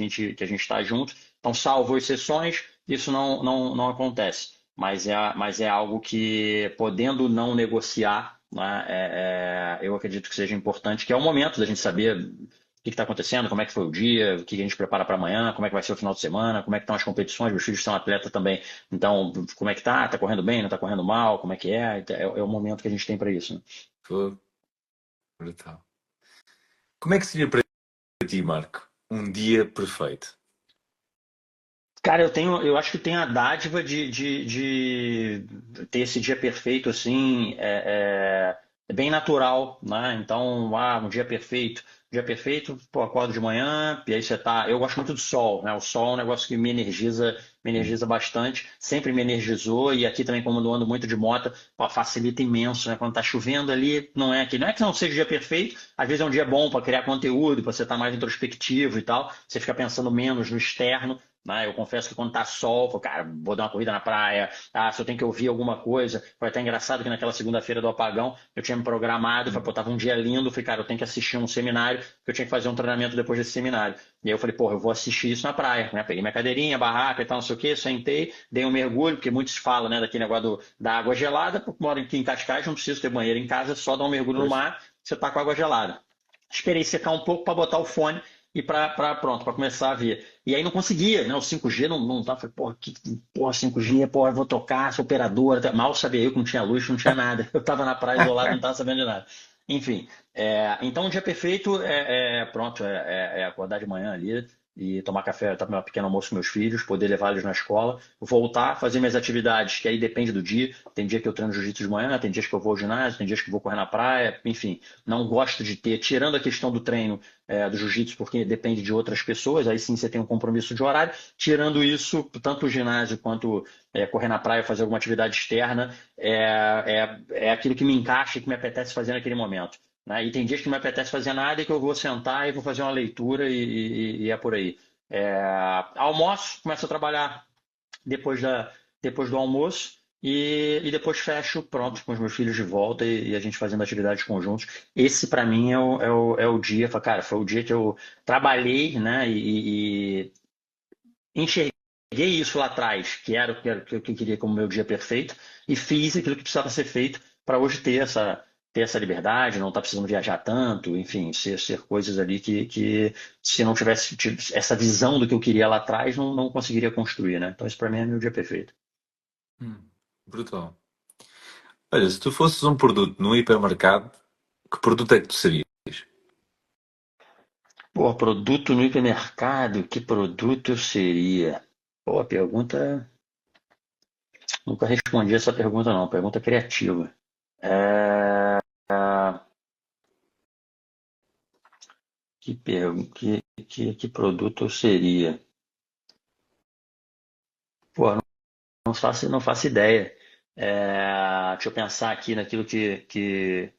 a gente está junto. Então, salvo exceções, isso não acontece. Mas é algo que, podendo não negociar, né, eu acredito que seja importante, que é o momento da gente saber o que está acontecendo, como é que foi o dia, o que a gente prepara para amanhã, como é que vai ser o final de semana, como é que estão as competições, meus filhos são atletas também, então como é que tá? Tá correndo bem, não tá correndo mal, como é que é? Então, é o momento que a gente tem para isso, né? Foi brutal. Como é que seria para ti, Marco, um dia perfeito? Cara, eu acho que tenho a dádiva de ter esse dia perfeito, assim, é bem natural, né? Então, um dia perfeito, pô, acordo de manhã, e aí você tá. Eu gosto muito do sol, né? O sol é um negócio que me energiza bastante, sempre me energizou, e aqui também, como eu ando muito de moto, pô, facilita imenso, né? Quando tá chovendo ali, não é que não seja o dia perfeito, às vezes é um dia bom para criar conteúdo, para você estar mais introspectivo e tal, você fica pensando menos no externo, né? Eu confesso que quando tá sol, pô, cara, vou dar uma corrida na praia, se eu tenho que ouvir alguma coisa, foi até engraçado que naquela segunda-feira do apagão eu tinha me programado, falei, pô, tava um dia lindo, falei, cara, eu tenho que assistir um seminário, que eu tinha que fazer um treinamento depois desse seminário. E aí eu falei, pô, eu vou assistir isso na praia, né? Peguei minha cadeirinha, barraca e tal, não sei o quê, sentei, dei um mergulho, porque muitos falam, né, daquele negócio da água gelada, porque moro aqui em Cascais, não preciso ter banheiro em casa, só dar um mergulho no Pois. mar, você tá com água gelada. Esperei secar um pouco para botar o fone e pronto, para começar a ver. E aí não conseguia, né? O 5G não tava. Falei, porra, porra, 5G, porra, eu vou tocar, sou operadora. Mal sabia eu que não tinha luz, não tinha nada. Eu tava na praia isolado, não tava sabendo de nada. Enfim, então o dia perfeito pronto, acordar de manhã ali e tomar café, tomar um pequeno almoço com meus filhos, poder levá-los na escola, voltar, fazer minhas atividades, que aí depende do dia. Tem dia que eu treino jiu-jitsu de manhã, tem dias que eu vou ao ginásio, tem dias que eu vou correr na praia, enfim. Não gosto de ter, tirando a questão do treino do jiu-jitsu, porque depende de outras pessoas, aí sim você tem um compromisso de horário. Tirando isso, tanto o ginásio quanto correr na praia, fazer alguma atividade externa, é aquilo que me encaixa e que me apetece fazer naquele momento. né? E tem dias que não me apetece fazer nada e que eu vou sentar e vou fazer uma leitura e é por aí. Almoço, começo a trabalhar depois depois do almoço e depois fecho, pronto, com os meus filhos de volta e a gente fazendo atividades conjuntos. Esse, para mim, é o dia. Cara, foi o dia que eu trabalhei, né? E enxerguei isso lá atrás, que era o que eu queria como meu dia perfeito, e fiz aquilo que precisava ser feito para hoje ter essa liberdade, não estar precisando viajar tanto, enfim, ser coisas ali que se não tivesse tido essa visão do que eu queria lá atrás, não conseguiria construir, né? Então, isso para mim é meu dia perfeito. Hum, brutal. Olha, se tu fosses um produto no hipermercado, que produto é que tu serias? Pô, produto no hipermercado, que produto eu seria? Pô, a pergunta. Nunca respondi essa pergunta, não. Pergunta criativa. É, que produto eu seria? Pô, não faço ideia. Deixa eu pensar aqui naquilo que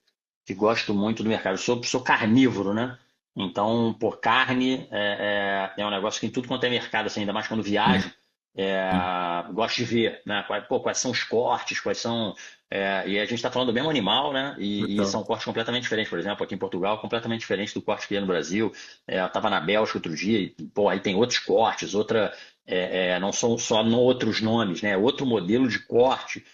gosto muito do mercado. Sou carnívoro, né? Então, por carne é um negócio que em tudo quanto é mercado, assim, ainda mais quando Hum, viajo, hum, gosto de ver, né? Quais são os cortes, quais são. E a gente está falando do mesmo animal, né? E brutal. são cortes completamente diferentes. Por exemplo, aqui em Portugal, completamente diferente do corte que é no Brasil. Eu estava na Bélgica outro dia, e, pô, aí tem outros cortes, não são só outros nomes, né? Outro modelo de corte.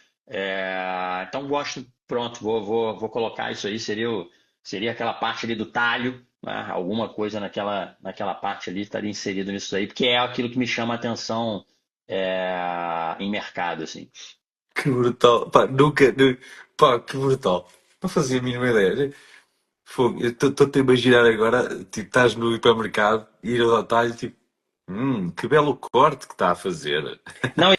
Então, gosto. Pronto, vou colocar isso aí. Seria aquela parte ali do talho, né? Alguma coisa naquela parte ali estaria inserido nisso aí, porque é aquilo que me chama a atenção em mercado, assim. Que brutal. Pá, nunca. Pá, que brutal. Não fazia a mínima ideia. Fogo, eu estou-te a imaginar agora, tipo, estás no hipermercado e ir ao talho, tipo, que belo corte que está a fazer. Não,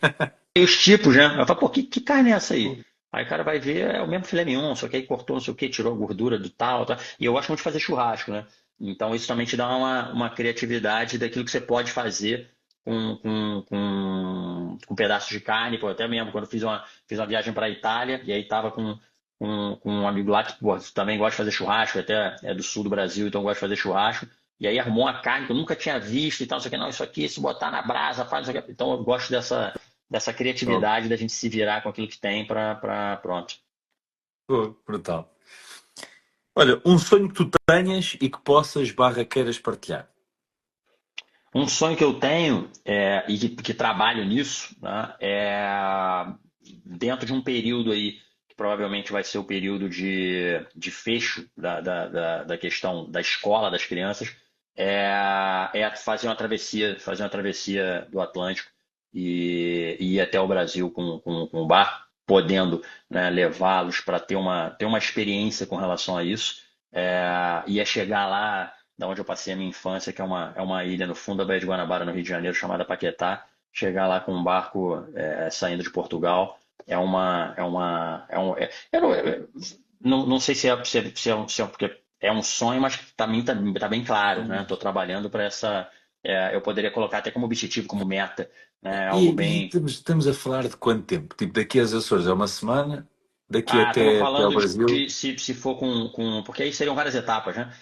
e os tipos, né? Eu falo, pô, que carne é essa aí? Aí o cara vai ver, é o mesmo filé mignon, só que aí cortou não sei o que, tirou a gordura do tal, tal. E eu gosto muito de fazer churrasco, né? Então isso também te dá uma criatividade daquilo que você pode fazer com pedaços de carne. Pô, até mesmo quando eu fiz uma viagem para a Itália, e aí tava com um amigo lá que pô, também gosta de fazer churrasco, até é do sul do Brasil, então gosta de fazer churrasco. E aí arrumou uma carne que eu nunca tinha visto e tal, não sei o que, não, isso aqui, se botar na brasa, faz, não sei o que. Então eu gosto dessa Top. criatividade da gente se virar com aquilo que tem para pronto. Pô, brutal. Olha, um sonho que tu tenhas e que possas barra queiras partilhar. Um sonho que eu tenho e que trabalho nisso, né, dentro de um período aí que provavelmente vai ser o período de fecho da questão da escola das crianças, é fazer uma travessia do Atlântico e ir até o Brasil com o barco, podendo, né, levá-los para ter uma experiência com relação a isso. E é chegar lá da onde eu passei a minha infância, que é uma ilha no fundo da Baía de Guanabara, no Rio de Janeiro, chamada Paquetá. Chegar lá com um barco saindo de Portugal eu não sei porque é um sonho, mas também tá bem claro, né? Estou trabalhando para eu poderia colocar até como objetivo, como meta, né? Algo E bem. estamos a falar de quanto tempo? Tipo, daqui às Açores é uma semana, daqui Estamos até ao falando Brasil. se for porque aí seriam várias etapas, né?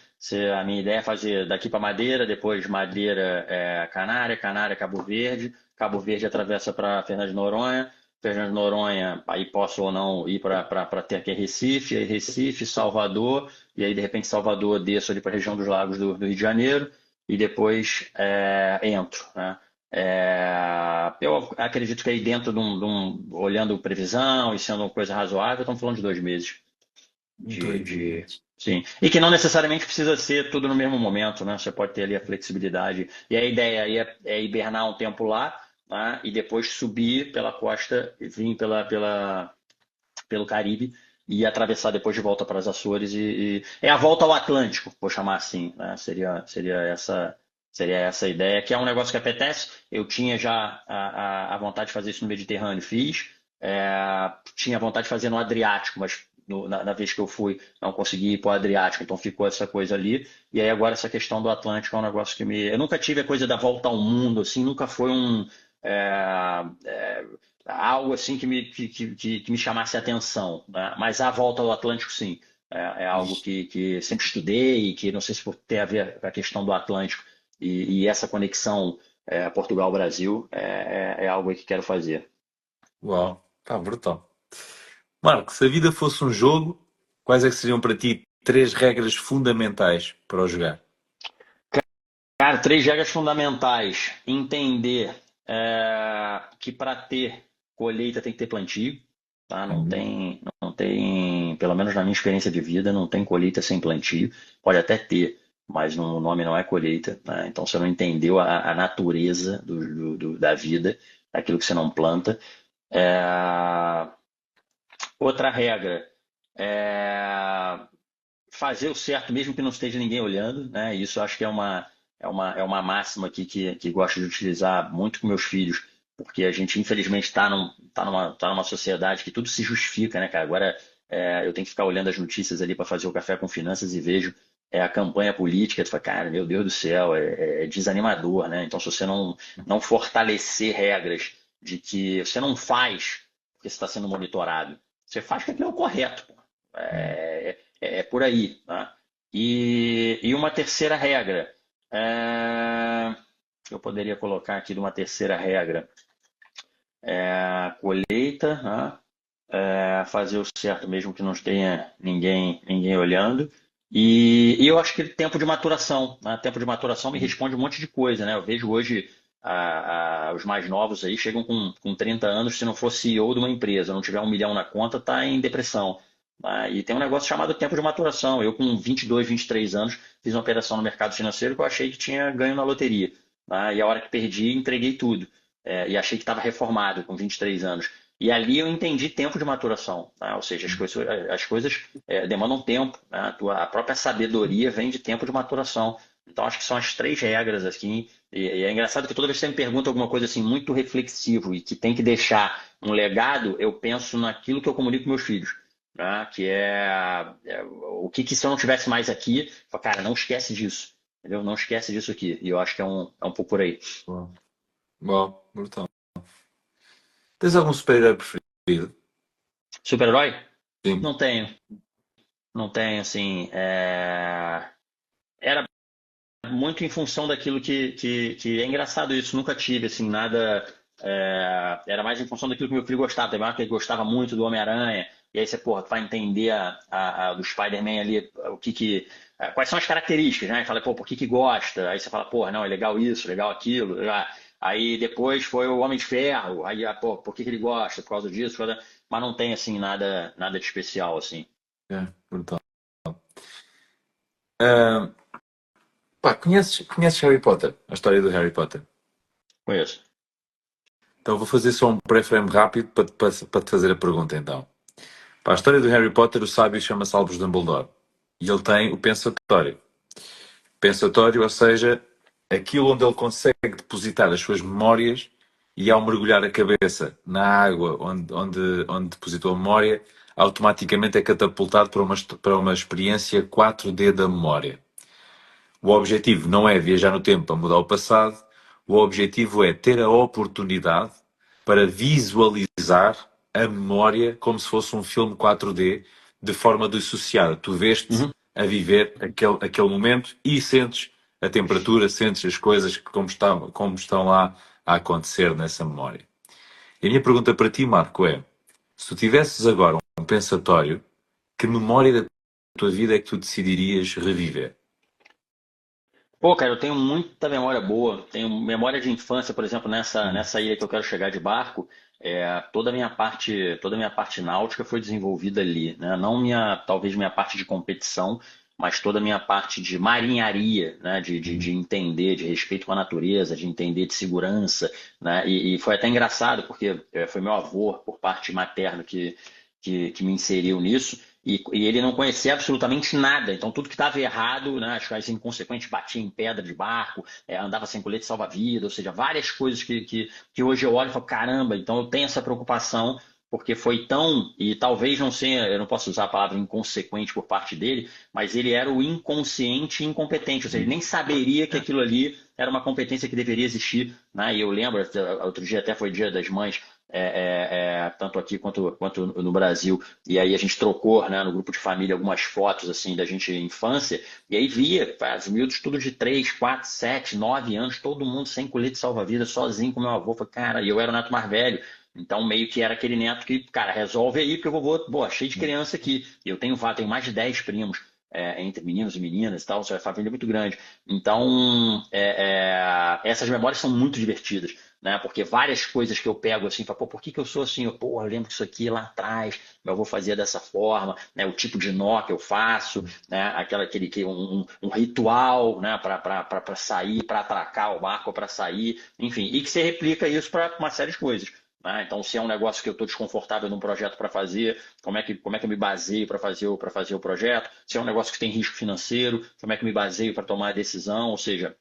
A minha ideia é fazer daqui para Madeira, depois Madeira Canária, Canária Cabo Verde, Cabo Verde atravessa para Fernando de Noronha, Fernando de Noronha, aí posso ou não ir para ter aqui Recife, aí Recife, Salvador, e aí de repente Salvador desço ali para a região dos lagos do Rio de Janeiro, e depois entro, né? Eu acredito que aí dentro olhando previsão e sendo uma coisa razoável, estamos falando de 2 meses de, 2 meses. sim. E que não necessariamente precisa ser tudo no mesmo momento, né? Você pode ter ali a flexibilidade. E a ideia aí é hibernar um tempo lá, né? E depois subir pela costa, vir pelo Caribe e atravessar depois de volta para as Açores é a volta ao Atlântico, vou chamar assim, né? Seria essa a ideia, que é um negócio que apetece. Eu tinha já a vontade de fazer isso no Mediterrâneo, fiz. Tinha vontade de fazer no Adriático, mas na vez que eu fui, não consegui ir para o Adriático, então ficou essa coisa ali. E aí agora essa questão do Atlântico é um negócio que me. Eu nunca tive a coisa da volta ao mundo, assim, nunca foi é, é, algo assim que me chamasse a atenção, né? Mas a volta ao Atlântico, sim. é algo que sempre estudei e que não sei se por ter a ver com a questão do Atlântico e essa conexão Portugal-Brasil é algo que quero fazer. Uau, tá brutal. Marco, se a vida fosse um jogo, quais é que seriam para ti três regras fundamentais para o jogar? Cara, três regras fundamentais. Entender que para ter colheita tem que ter plantio, tá? Uhum. Não tem, pelo menos na minha experiência de vida, não tem colheita sem plantio. Pode até ter, mas o nome não é colheita, né? Então você não entendeu a natureza da vida, daquilo que você não planta. É, Outra regra é fazer o certo mesmo que não esteja ninguém olhando, né? Isso eu acho que é uma máxima aqui que gosto de utilizar muito com meus filhos, porque a gente infelizmente tá numa sociedade que tudo se justifica, né, cara? Agora eu tenho que ficar olhando as notícias ali para fazer o café com finanças e vejo a campanha política, tu fala, cara, meu Deus do céu, é desanimador, né? Então se você não fortalecer regras de que você não faz porque você está sendo monitorado, você faz porque aquilo é o correto, pô. É por aí, tá? E uma terceira regra, que eu poderia colocar aqui de uma terceira regra, a colheita, né? Fazer o certo mesmo que não tenha ninguém olhando. E eu acho que tempo de maturação, né? Tempo de maturação me responde um monte de coisa, né? Eu vejo hoje os mais novos aí chegam com 30 anos, se não for CEO de uma empresa, não tiver 1 milhão na conta, tá em depressão. Né? E tem um negócio chamado tempo de maturação. Eu, com 22, 23 anos, fiz uma operação no mercado financeiro que eu achei que tinha ganho na loteria. Né? E a hora que perdi, entreguei tudo. E achei que estava reformado com 23 anos. E ali eu entendi tempo de maturação, tá? Ou seja, as coisas demandam tempo, né? A própria sabedoria vem de tempo de maturação. Então, acho que são as três regras aqui. E é engraçado que toda vez que você me pergunta alguma coisa assim muito reflexivo e que tem que deixar um legado, eu penso naquilo que eu comunico com meus filhos, né? Que o que se eu não tivesse mais aqui, eu falo, cara, não esquece disso, entendeu? Não esquece disso aqui. E eu acho que é um pouco por aí. Uau, uau, brutal. Tens algum super-herói preferido? Super-herói? Sim. Não tenho. Não tenho, assim. Era muito em função daquilo que é engraçado isso, nunca tive assim nada. Era mais em função daquilo que meu filho gostava. Teve uma que ele gostava muito do Homem-Aranha, e aí você, porra, vai entender do Spider-Man ali, quais são as características, né? Fala, pô, por que gosta? Aí você fala, porra, não, é legal isso, legal aquilo. Aí depois foi o Homem de Ferro, aí, pô, por que ele gosta? Por causa disso, mas não tem assim nada de especial assim. É, brutal. Ah, pá, conheces Harry Potter? A história do Harry Potter? Conheço. Então vou fazer só um pré-frame rápido para te fazer a pergunta então. Para a história do Harry Potter, o sábio chama-se Albus Dumbledore. E ele tem o pensatório. Pensatório, ou seja, aquilo onde ele consegue depositar as suas memórias e ao mergulhar a cabeça na água onde depositou a memória, automaticamente é catapultado para uma experiência 4D da memória. O objetivo não é viajar no tempo para mudar o passado, o objetivo é ter a oportunidade para visualizar a memória como se fosse um filme 4D de forma dissociada. Tu vês-te Uhum. a viver aquele momento e sentes a temperatura, sentes as coisas como estão lá a acontecer nessa memória. E a minha pergunta para ti, Marco, é: se tu tivesses agora um pensatório, que memória da tua vida é que tu decidirias reviver? Pô, cara, eu tenho muita memória boa. Tenho memória de infância, por exemplo, nessa ilha que eu quero chegar de barco. Toda a minha parte náutica foi desenvolvida ali, né? Não talvez minha parte de competição, mas toda a minha parte de marinharia, né? De entender, de respeito com a natureza, de entender de segurança, né? E foi até engraçado, porque foi meu avô, por parte materna, que me inseriu nisso. E ele não conhecia absolutamente nada, então tudo que estava errado, né, as coisas inconsequentes, batia em pedra de barco, andava sem colete salva-vida, ou seja, várias coisas que hoje eu olho e falo, caramba, então eu tenho essa preocupação, porque foi tão, e talvez não seja, eu não posso usar a palavra inconsequente por parte dele, mas ele era o inconsciente incompetente, ou seja, ele nem saberia que aquilo ali era uma competência que deveria existir, né? E eu lembro, outro dia até foi Dia das Mães, tanto aqui quanto no Brasil. E aí a gente trocou, né, no grupo de família algumas fotos assim da gente infância, e aí via, os miúdos tudo de 3 4 7 9 anos, todo mundo sem colete salva-vidas, sozinho com meu avô. Falei, cara, e eu era o neto mais velho. Então, meio que era aquele neto que, cara, resolve aí, porque eu vou, pô, cheio de criança aqui. E eu tenho mais de 10 primos, entre meninos e meninas e tal, a família é muito grande. Então, essas memórias são muito divertidas, né? Porque várias coisas que eu pego assim, falo, pô, por que que eu sou assim? Pô, eu lembro que isso aqui lá atrás, meu avô fazia dessa forma, né? O tipo de nó que eu faço, né? Um ritual, né? Para sair, para atracar o barco, para sair, enfim, e que você replica isso para uma série de coisas. Né? Então, se é um negócio que eu estou desconfortável num projeto para fazer, como é que eu me baseio para fazer o projeto? Se é um negócio que tem risco financeiro, como é que eu me baseio para tomar a decisão? Ou seja,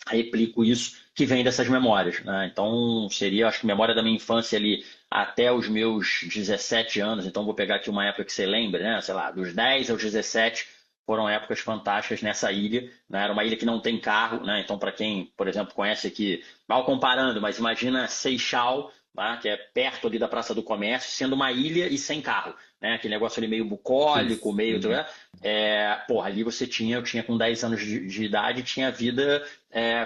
replico isso que vem dessas memórias. Né? Então, seria, acho que memória da minha infância ali até os meus 17 anos. Então, vou pegar aqui uma época que você lembra, né? Sei lá, dos 10 aos 17 foram épocas fantásticas nessa ilha. Né? Era uma ilha que não tem carro, né? Então, para quem, por exemplo, conhece aqui, mal comparando, mas imagina Seixal, tá? Que é perto ali da Praça do Comércio, sendo uma ilha e sem carro. Né? Aquele negócio ali meio bucólico, meio. Sim. Porra, ali eu tinha com 10 anos de idade, tinha vida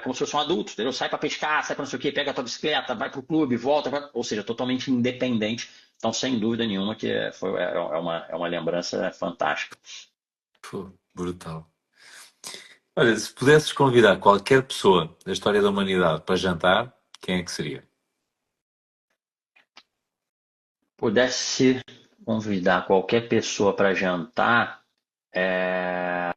como se fosse um adulto, entendeu? Sai para pescar, sai para não sei o quê, pega a tua bicicleta, vai pro clube, volta, ou seja, totalmente independente. Então, sem dúvida nenhuma, que é uma lembrança fantástica. Pô, brutal. Olha, se pudesses convidar qualquer pessoa da história da humanidade para jantar, quem é que seria? Pudesse convidar qualquer pessoa para jantar, é,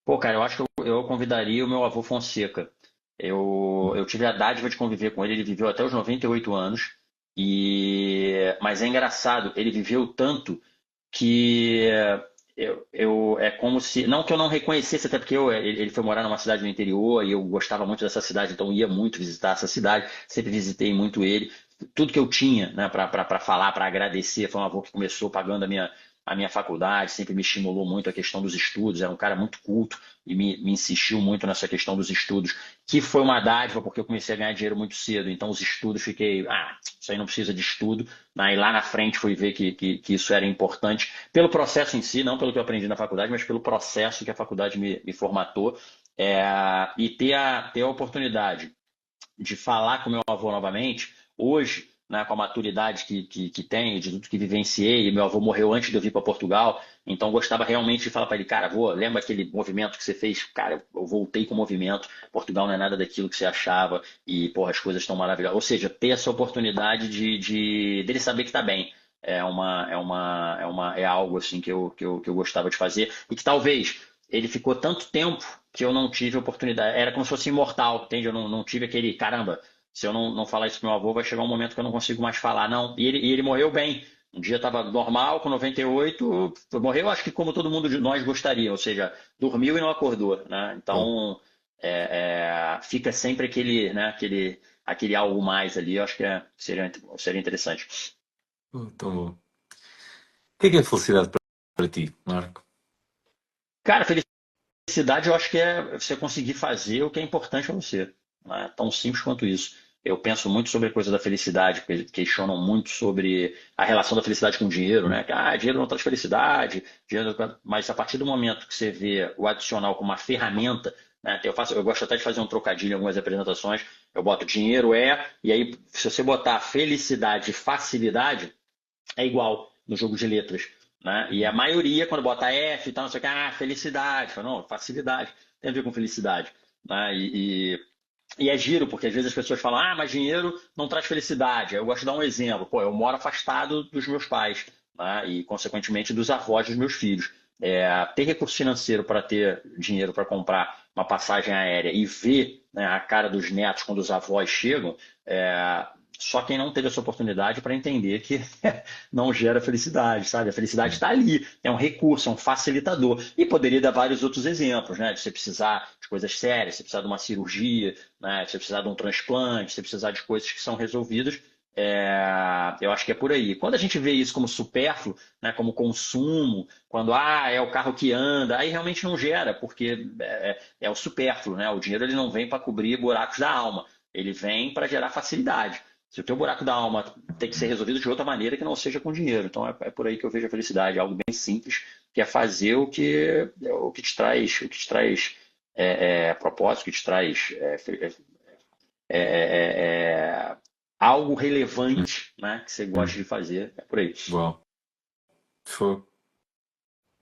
pô, cara, eu acho que eu convidaria o meu avô Fonseca. Eu tive a dádiva de conviver com ele, ele viveu até os 98 anos, mas é engraçado, ele viveu tanto que é como se. Não que eu não reconhecesse, até porque ele foi morar numa cidade no interior e eu gostava muito dessa cidade, então ia muito visitar essa cidade, sempre visitei muito ele. Tudo que eu tinha, né, para falar, para agradecer, foi um avô que começou pagando a minha faculdade, sempre me estimulou muito a questão dos estudos, era um cara muito culto e me insistiu muito nessa questão dos estudos, que foi uma dádiva porque eu comecei a ganhar dinheiro muito cedo, então os estudos fiquei, isso aí não precisa de estudo, né? E lá na frente fui ver que isso era importante, pelo processo em si, não pelo que eu aprendi na faculdade, mas pelo processo que a faculdade me formatou, e ter a oportunidade de falar com meu avô novamente, hoje, né, com a maturidade que tenho, de tudo que vivenciei, e meu avô morreu antes de eu vir para Portugal, então gostava realmente de falar para ele, cara, avô, lembra aquele movimento que você fez? Cara, eu voltei com o movimento, Portugal não é nada daquilo que você achava, e, porra, as coisas estão maravilhosas. Ou seja, ter essa oportunidade dele saber que está bem. É algo assim que eu gostava de fazer, e que talvez ele ficou tanto tempo que eu não tive oportunidade. Era como se fosse imortal, entende? Eu não tive aquele, caramba, se eu não falar isso pro meu avô, vai chegar um momento que eu não consigo mais falar. Não, e ele morreu bem. Um dia estava normal, com 98, morreu, acho que como todo mundo de nós gostaria, ou seja, dormiu e não acordou, né? Pô, Então, fica sempre aquele, né, aquele algo mais ali, eu acho que seria interessante. pô, tão bom. O que é felicidade para ti, Marco? Cara, felicidade eu acho que é você conseguir fazer o que é importante para você. Né? Tão simples quanto isso. Eu penso muito sobre a coisa da felicidade, porque questionam muito sobre a relação da felicidade com o dinheiro, né? Que, dinheiro não traz felicidade, mas a partir do momento que você vê o adicional como uma ferramenta, né? Eu gosto até de fazer um trocadilho em algumas apresentações, eu boto dinheiro e aí se você botar felicidade e facilidade, é igual no jogo de letras. Né? E a maioria, quando bota F e tal, não sei o que, felicidade. Fala, não, facilidade. Tem a ver com felicidade. Né? E é giro, porque às vezes as pessoas falam, mas dinheiro não traz felicidade. Eu gosto de dar um exemplo. Pô, eu moro afastado dos meus pais, né? E, consequentemente, dos avós dos meus filhos. Ter recurso financeiro para ter dinheiro para comprar uma passagem aérea e ver, né, a cara dos netos quando os avós chegam, só quem não teve essa oportunidade para entender que não gera felicidade, sabe? A felicidade está ali, é um recurso, é um facilitador. E poderia dar vários outros exemplos, né? De você precisar de coisas sérias, você precisar de uma cirurgia, né? De você precisar de um transplante, você precisar de coisas que são resolvidas. Eu acho que é por aí. Quando a gente vê isso como supérfluo, né, como consumo, quando é o carro que anda, aí realmente não gera, porque é o supérfluo, né? O dinheiro ele não vem para cobrir buracos da alma, ele vem para gerar facilidade. Se o teu buraco da alma tem que ser resolvido de outra maneira que não seja com dinheiro. Então é por aí que eu vejo a felicidade, algo bem simples, que é fazer o que te traz, propósito, que te traz algo relevante, né, que você gosta Hum. de fazer. É por aí. Uau, foi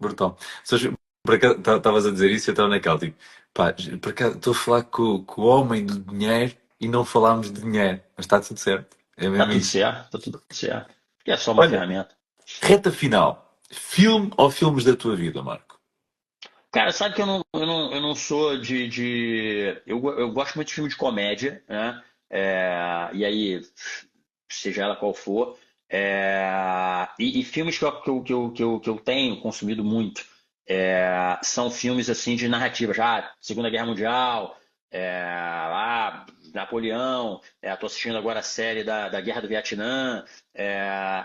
brutal. Sabes, por acaso, estavas a dizer isso e eu estava naquela, tipo, pá, por acaso estou a falar com o homem do dinheiro e não falámos de dinheiro, mas está tudo certo. É Tá mesmo tudo isso. certo, tá tudo certo. Porque é só uma Olha, ferramenta. reta final. Filme ou filmes da tua vida, Marco? Cara, sabe que eu não sou Eu gosto muito de filme de comédia, né? E aí, seja ela qual for. E filmes que eu tenho consumido muito são filmes assim de narrativa, já Segunda Guerra Mundial, Napoleão, estou assistindo agora a série da Guerra do Vietnã,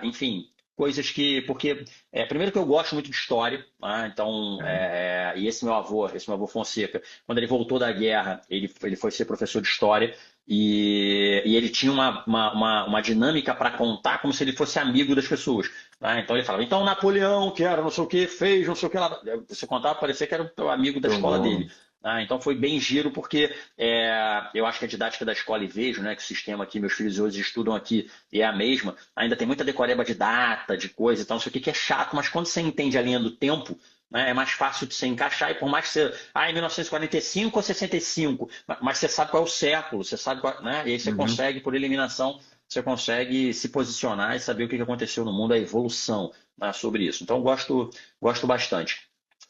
enfim, coisas que. Porque, primeiro que eu gosto muito de história, tá? Então, e esse meu avô Fonseca, quando ele voltou da guerra, ele foi ser professor de história. E ele tinha uma dinâmica para contar como se ele fosse amigo das pessoas. Tá? Então ele falava, então Napoleão, que era não sei o que, fez não sei o que lá. Você contava, parecia que era o amigo da Tão escola dele. bom. Ah, então foi bem giro, porque eu acho que a didática da escola e vejo, né, que o sistema aqui, meus filhos hoje estudam aqui, e é a mesma, ainda tem muita decoreba de data, de coisa e tal, não sei o que, que é chato, mas quando você entende a linha do tempo, né, é mais fácil de você encaixar, e por mais que você, em 1945 ou 65, mas você sabe qual é o século, você sabe qual, né, e aí você Uhum. consegue, por eliminação, você consegue se posicionar e saber o que aconteceu no mundo, a evolução, né, sobre isso. Então, gosto bastante.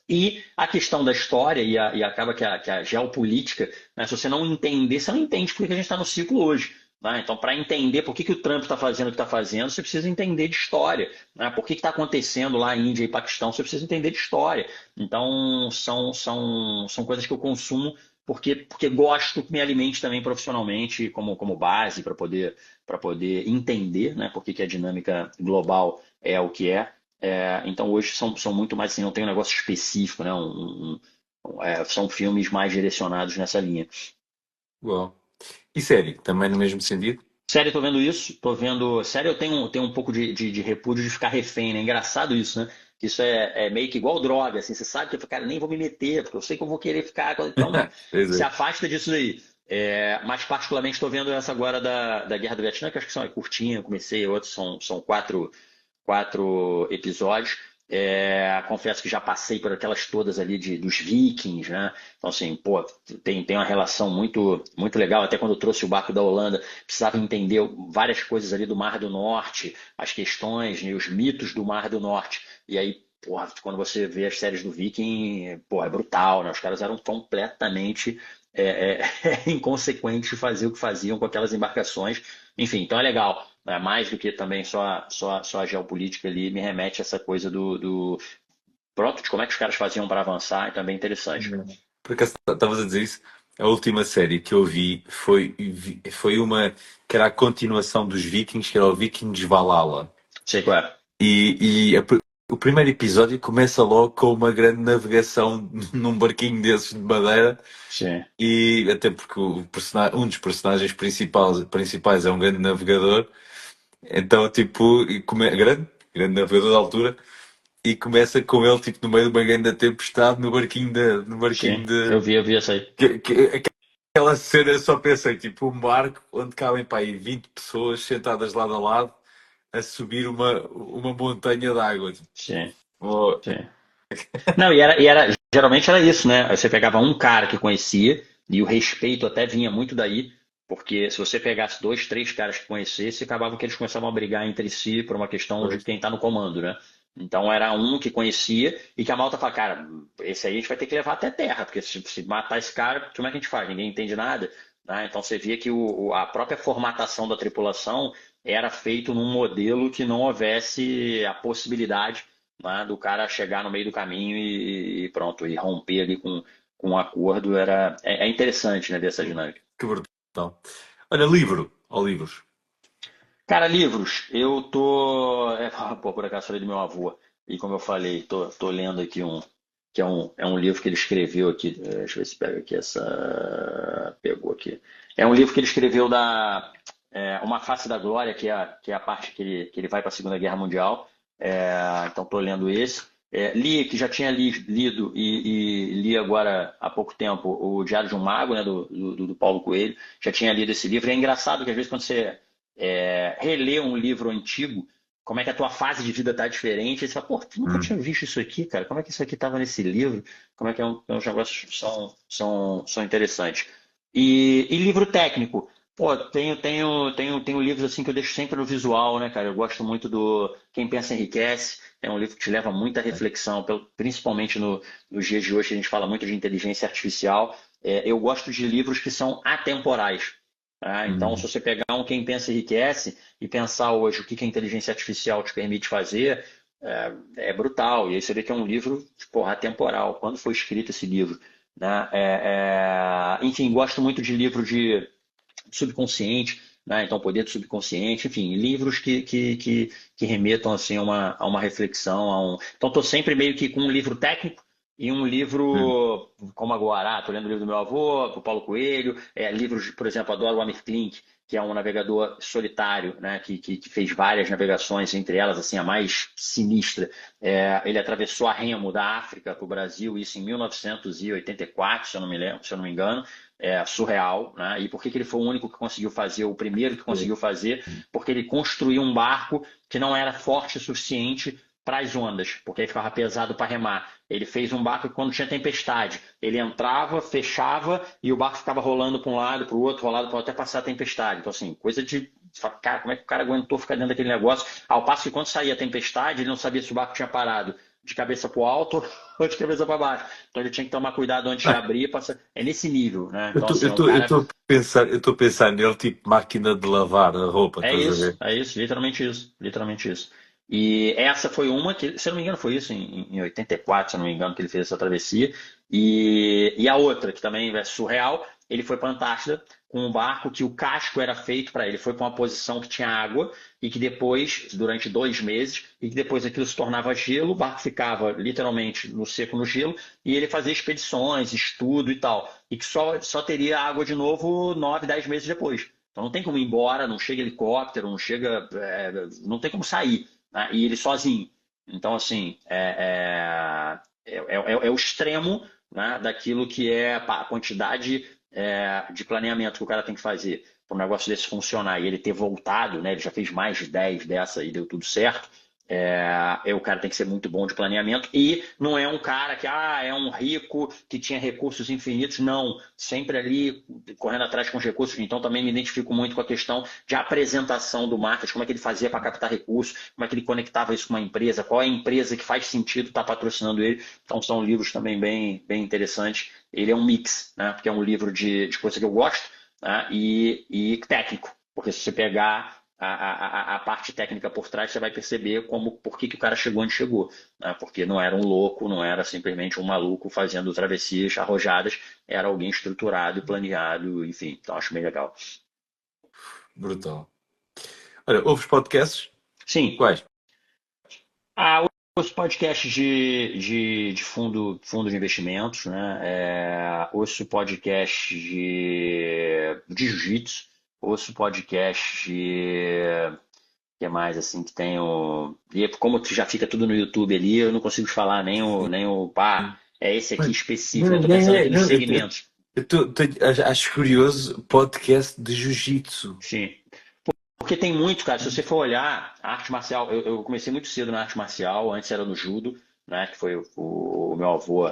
E a questão da história e acaba que a geopolítica, né, se você não entender, você não entende por que a gente está no ciclo hoje. Né? Então, para entender por que o Trump está fazendo o que está fazendo, você precisa entender de história. Né? Por que está acontecendo lá em Índia e Paquistão, você precisa entender de história. Então, são coisas que eu consumo porque gosto que me alimente também profissionalmente como base para poder entender, né, por que a dinâmica global é o que é. Então hoje são muito mais assim, não tem um negócio específico, né? São filmes mais direcionados nessa linha. Uau. E série, também no mesmo sentido? Série, tô vendo isso, tô vendo. Série, eu tenho um pouco de repúdio de ficar refém, né? Engraçado isso, né? Que isso é meio que igual droga, assim, você sabe que, cara, nem vou me meter, porque eu sei que eu vou querer ficar. Então, Pois se é. afasta disso daí. Mas, particularmente, estou vendo essa agora da Guerra do Vietnã, que acho que são curtinha, eu comecei, outros são quatro episódios. Confesso que já passei por aquelas todas ali dos Vikings, né? Então, assim, pô, tem uma relação muito, muito legal. Até quando eu trouxe o barco da Holanda, precisava entender várias coisas ali do Mar do Norte, as questões, né, os mitos do Mar do Norte. E aí, porra, quando você vê as séries do Viking, pô, é brutal, né? Os caras eram completamente inconsequentes de fazer o que faziam com aquelas embarcações. Enfim, então é legal. Mais do que também só a geopolítica ali, me remete a essa coisa pronto, de como é que os caras faziam para avançar, e também é interessante. Por acaso estavas a dizer isso? A última série que eu vi foi uma que era a continuação dos Vikings, que era o Vikings Valhalla. Sei qual é. O primeiro episódio começa logo com uma grande navegação num barquinho desses de madeira, Sim, e até porque um dos personagens principais é um grande navegador, então tipo, grande navegador da altura, e começa com ele tipo no meio de uma grande tempestade no barquinho sim. Eu vi essa aí. aquela cena. Eu só pensei tipo um barco onde cabem para aí 20 pessoas sentadas lado a lado a subir uma montanha de água. Sim, Oh, sim. Não, geralmente era isso, né? Aí você pegava um cara que conhecia, e o respeito até vinha muito daí, porque se você pegasse dois, três caras que conhecesse, acabava que eles começavam a brigar entre si por uma questão de pois. quem está no comando, né? Então era um que conhecia e que a malta fala, cara, esse aí a gente vai ter que levar até terra, porque se matar esse cara, como é que a gente faz? Ninguém entende nada, né? Então você via que a própria formatação da tripulação era feito num modelo que não houvesse a possibilidade, né, do cara chegar no meio do caminho e pronto, e romper ali com um acordo. É interessante, né, ver essa dinâmica. Que brutal. Olha, livro, ou livros. Cara, livros, eu tô. Pô, por acaso falei do meu avô, e como eu falei, tô lendo aqui que é um livro que ele escreveu aqui. Deixa eu ver se pega aqui essa. Pegou aqui. É um livro que ele escreveu Uma Face da Glória, que é a parte que ele vai para a Segunda Guerra Mundial. Então estou lendo esse. Li, que já tinha lido e li agora há pouco tempo o Diário de um Mago, né, do Paulo Coelho. Já tinha lido esse livro. É engraçado que às vezes quando você relê um livro antigo, como é que a tua fase de vida está diferente, aí você fala, pô, tu nunca Hum, tinha visto isso aqui, cara? Como é que isso aqui estava nesse livro? Como é que os negócios são interessantes. E livro técnico. Pô, tenho livros assim que eu deixo sempre no visual, né, cara? Eu gosto muito do Quem Pensa Enriquece. É um livro que te leva a muita reflexão, principalmente nos dias de hoje, que a gente fala muito de inteligência artificial. Eu gosto de livros que são atemporais. Tá? Então, se hum, você pegar um Quem Pensa Enriquece e pensar hoje o que a inteligência artificial te permite fazer, é brutal. E aí você vê que é um livro, porra, atemporal. Quando foi escrito esse livro? Né? Enfim, gosto muito de livro de subconsciente, né? Então, Poder do Subconsciente, enfim, livros que remetam assim, a uma reflexão. Então, estou sempre meio que com um livro técnico e um hum. livro como agora, estou lendo o livro do meu avô, do Paulo Coelho, livros, por exemplo, adoro o Amir Klink, que é um navegador solitário, né, que fez várias navegações, entre elas assim, a mais sinistra. Ele atravessou a remo da África para o Brasil, isso em 1984, se eu não me lembro, se eu não me engano. Surreal, né? E por que ele foi o único que conseguiu fazer, o primeiro que conseguiu fazer? Porque ele construiu um barco que não era forte o suficiente para as ondas, porque aí ficava pesado para remar. Ele fez um barco que quando tinha tempestade, ele entrava, fechava e o barco ficava rolando para um lado, para o outro, rolado para até passar a tempestade. Então, assim, coisa de. Cara, como é que o cara aguentou ficar dentro daquele negócio? Ao passo que quando saía a tempestade, ele não sabia se o barco tinha parado de cabeça para o alto ou de cabeça para baixo. Então ele tinha que tomar cuidado antes de Ah, abrir. É nesse nível, né? Então, assim, o eu cara. estou a pensar, eu estou a pensar nele tipo máquina de lavar a roupa, estás a ver? É isso, literalmente isso, literalmente isso. E essa foi uma que, se eu não me engano, foi isso em 84, se eu não me engano, que ele fez essa travessia. E a outra, que também é surreal, ele foi para a Antártida com um barco que o casco era feito para ele. Foi para uma posição que tinha água e que depois, durante 2 meses, e que depois aquilo se tornava gelo, o barco ficava literalmente no seco, no gelo, e ele fazia expedições, estudo e tal. E que só teria água de novo 9, 10 meses depois. Então não tem como ir embora, não chega helicóptero, não chega, não tem como sair, né? E ele sozinho. Então, assim, é o extremo, né, daquilo que é a quantidade de planeamento que o cara tem que fazer para um negócio desse funcionar. E ele ter voltado, né, ele já fez mais de 10 dessa e deu tudo certo. O cara tem que ser muito bom de planeamento e não é um cara que é um rico que tinha recursos infinitos, não, sempre ali correndo atrás com os recursos. Então também me identifico muito com a questão de apresentação do marketing, como é que ele fazia para captar recursos, como é que ele conectava isso com uma empresa, qual é a empresa que faz sentido estar patrocinando ele. Então são livros também bem interessantes. Ele é um mix, né? Porque é um livro de coisa que eu gosto, né? E técnico, porque se você pegar a parte técnica por trás, você vai perceber por que o cara chegou onde chegou. Né? Porque não era um louco, não era simplesmente um maluco fazendo travessias arrojadas, era alguém estruturado e planeado, enfim. Então acho bem legal. Brutal. Olha, ouves podcasts? Sim, Quais? os podcasts de fundo de investimentos, né? Ouço podcast de jiu-jitsu, ouço podcast de que mais assim que tem o. E como já fica tudo no YouTube ali, eu não consigo falar nem o pá, é esse aqui Mano, específico, né? não, Tô não, pensando não, aqui nos não, segmentos. acho curioso podcast de jiu-jitsu. Sim. Porque tem muito, cara, se você for olhar, a arte marcial, eu comecei muito cedo na arte marcial, antes era no judo, né? Que foi o meu avô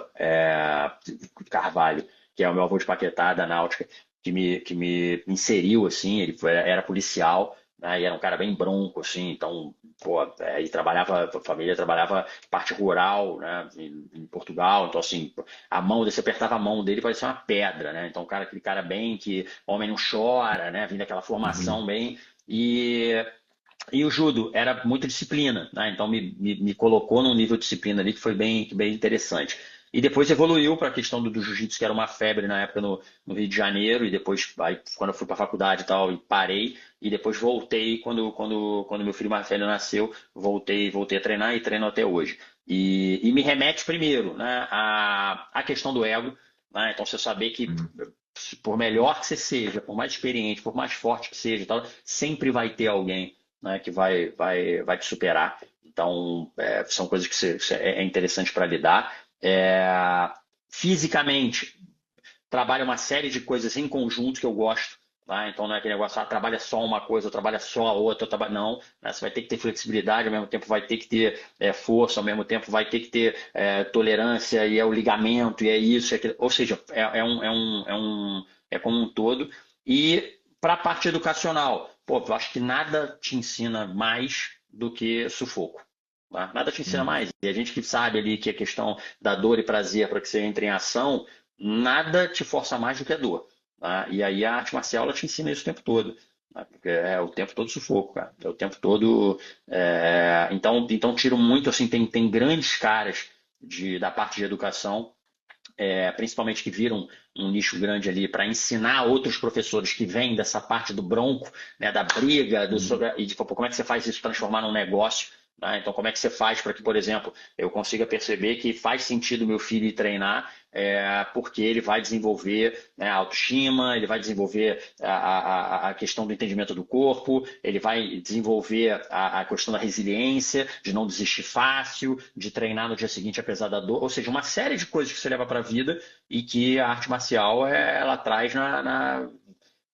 Carvalho, que é o meu avô de Paquetá, da Náutica, que me inseriu, assim, era policial, né, e era um cara bem bronco, assim, então, pô, e trabalhava, a família trabalhava parte rural, né, em Portugal, então, assim, a mão dele, você apertava a mão dele, parecia uma pedra, né, então, aquele cara bem que homem não chora, né, vindo daquela Uhum. formação bem, e, e o judo era muita disciplina, né? Então me colocou num nível de disciplina ali que foi bem interessante. E depois evoluiu para a questão do jiu-jitsu, que era uma febre na época no Rio de Janeiro, e depois, aí, quando eu fui para a faculdade e tal, e parei, e depois voltei quando meu filho mais velho nasceu, voltei a treinar e treino até hoje. E me remete primeiro, né, à questão do ego, né? Então você saber que Uhum. por melhor que você seja, por mais experiente, por mais forte que seja, tal, sempre vai ter alguém, né, que vai te superar. Então, são coisas que é interessante para lidar. Fisicamente, trabalha uma série de coisas em conjunto que eu gosto. Tá? Então não é aquele negócio, trabalha só uma coisa, ou trabalha só a outra, não. Né? Você vai ter que ter flexibilidade, ao mesmo tempo vai ter que ter força, ao mesmo tempo vai ter que ter tolerância, e é o ligamento, e é isso, é aquilo. Ou seja, é como um todo. E para a parte educacional, pô, eu acho que nada te ensina mais do que sufoco. Tá? Nada te ensina Hum. mais. E a gente que sabe ali que a questão da dor e prazer para que você entre em ação, nada te força mais do que a dor. Tá? E aí a arte marcial ela te ensina isso o tempo todo. Tá? Porque é o tempo todo sufoco, cara. É o tempo todo. Então tiro muito assim, tem grandes caras da parte de educação, principalmente que viram um nicho grande ali para ensinar outros professores que vêm dessa parte do bronco, né, da briga, e de como é que você faz isso transformar num negócio. Né? Então, como é que você faz para que, por exemplo, eu consiga perceber que faz sentido meu filho ir treinar, porque ele vai desenvolver, né, a autoestima, ele vai desenvolver a questão do entendimento do corpo, ele vai desenvolver a questão da resiliência, de não desistir fácil, de treinar no dia seguinte apesar da dor, ou seja, uma série de coisas que você leva para a vida e que a arte marcial ela traz na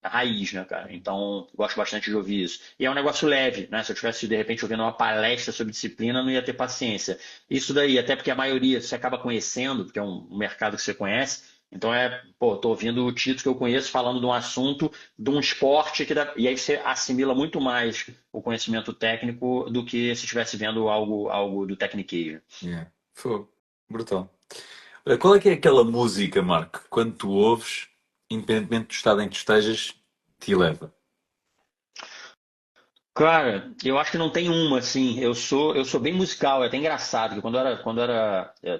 raiz, né, cara? Então, gosto bastante de ouvir isso. E é um negócio leve, né? Se eu tivesse, de repente, ouvindo uma palestra sobre disciplina, não ia ter paciência. Isso daí, até porque a maioria você acaba conhecendo, porque é um mercado que você conhece. Então, pô, tô ouvindo o Tito que eu conheço falando de um assunto, de um esporte, e aí você assimila muito mais o conhecimento técnico do que se estivesse vendo algo do Technique. Yeah. Fogo. Brutal. Olha, qual é que é aquela música, Marco, que quando tu ouves, independentemente do estado em que tu estejas, te leva? Cara, eu acho que não tem uma, assim. Eu sou bem musical, é até engraçado, que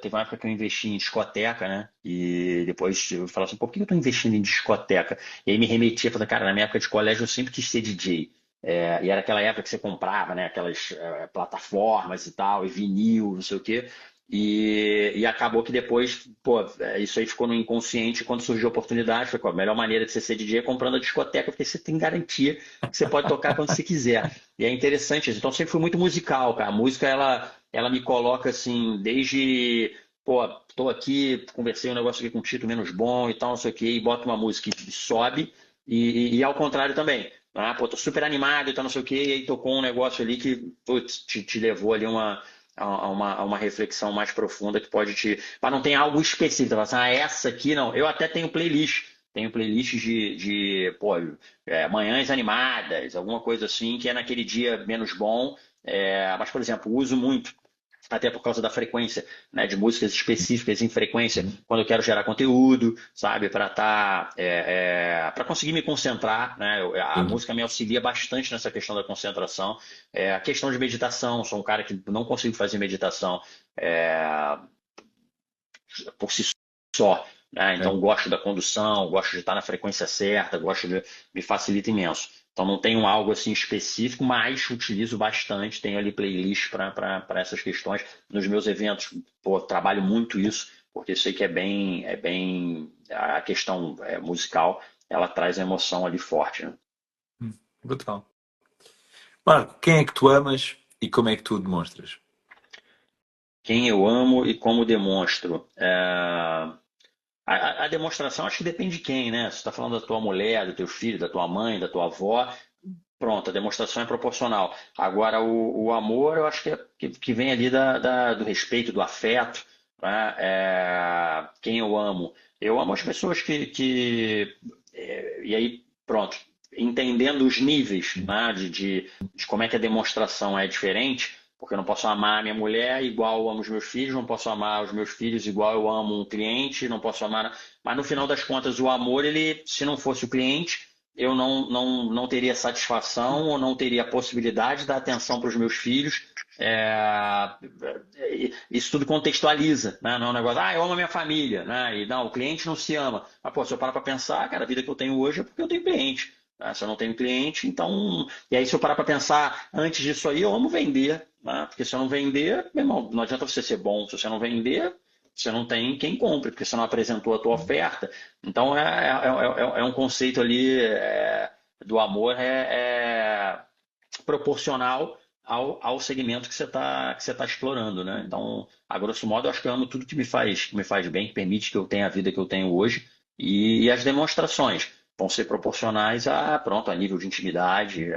teve uma época que eu investi em discoteca, né? E depois eu falava assim, pô, por que eu tô investindo em discoteca? E aí me remetia, falei, cara, na minha época de colégio eu sempre quis ser DJ. E era aquela época que você comprava, né? Aquelas plataformas e tal, e vinil, não sei o quê. E acabou que depois, pô, isso aí ficou no inconsciente. Quando surgiu a oportunidade, foi a melhor maneira de você ser DJ é comprando a discoteca, porque você tem garantia que você pode tocar quando você quiser. E é interessante isso. Então, sempre fui muito musical, cara. A música, ela me coloca assim, desde, pô, tô aqui, conversei um negócio aqui com o Tito menos bom e tal, não sei o quê, e boto uma música e sobe, e ao contrário também. Ah, pô, tô super animado e tal, não sei o quê, e aí tocou um negócio ali que, putz, te levou ali a uma reflexão mais profunda que pode te. Mas não tem algo específico. Assim, essa aqui não. Eu até tenho playlist. Tenho playlists pô, manhãs animadas, alguma coisa assim, que é naquele dia menos bom. Mas, por exemplo, uso muito, até por causa da frequência, né, de músicas específicas em frequência, quando eu quero gerar conteúdo, sabe, para conseguir me concentrar, né, a Sim. música me auxilia bastante nessa questão da concentração. A questão de meditação, sou um cara que não consigo fazer meditação por si só. Né? Então, É. gosto da condução, gosto de estar na frequência certa, me facilita imenso. Então, não tenho algo assim específico, mas utilizo bastante. Tenho ali playlist para essas questões. Nos meus eventos, pô, trabalho muito isso, porque sei que é bem a questão musical, ela traz a emoção ali forte. Né? Brutal. Marco, quem é que tu amas e como é que tu o demonstras? Quem eu amo e como demonstro. A demonstração acho que depende de quem, né? Se você está falando da tua mulher, do teu filho, da tua mãe, da tua avó, pronto, a demonstração é proporcional. Agora, o amor, eu acho que vem ali do respeito, do afeto, né? Quem eu amo? Eu amo as pessoas e aí, pronto, entendendo os níveis, né, de como é que a demonstração é diferente, porque eu não posso amar a minha mulher igual eu amo os meus filhos, não posso amar os meus filhos igual eu amo um cliente, não posso amar. Mas no final das contas, o amor, ele, se não fosse o cliente, eu não teria satisfação ou não teria a possibilidade de dar atenção para os meus filhos. É, Isso tudo contextualiza, né? Não é um negócio, eu amo a minha família, né? E não, o cliente não se ama. Mas, pô, se eu parar para pensar, cara, a vida que eu tenho hoje é porque eu tenho cliente. Né? Se eu não tenho cliente, então. E aí, se eu parar para pensar antes disso aí, eu amo vender. Né? Porque se eu não vender, meu irmão, não adianta você ser bom. Se você não vender, você não tem quem compre, porque você não apresentou a tua oferta. Então é um conceito ali do amor proporcional ao segmento que você tá explorando, né? Então, a grosso modo, eu acho que eu amo tudo que me faz bem, que permite que eu tenha a vida que eu tenho hoje, e as demonstrações vão ser proporcionais pronto, a nível de intimidade,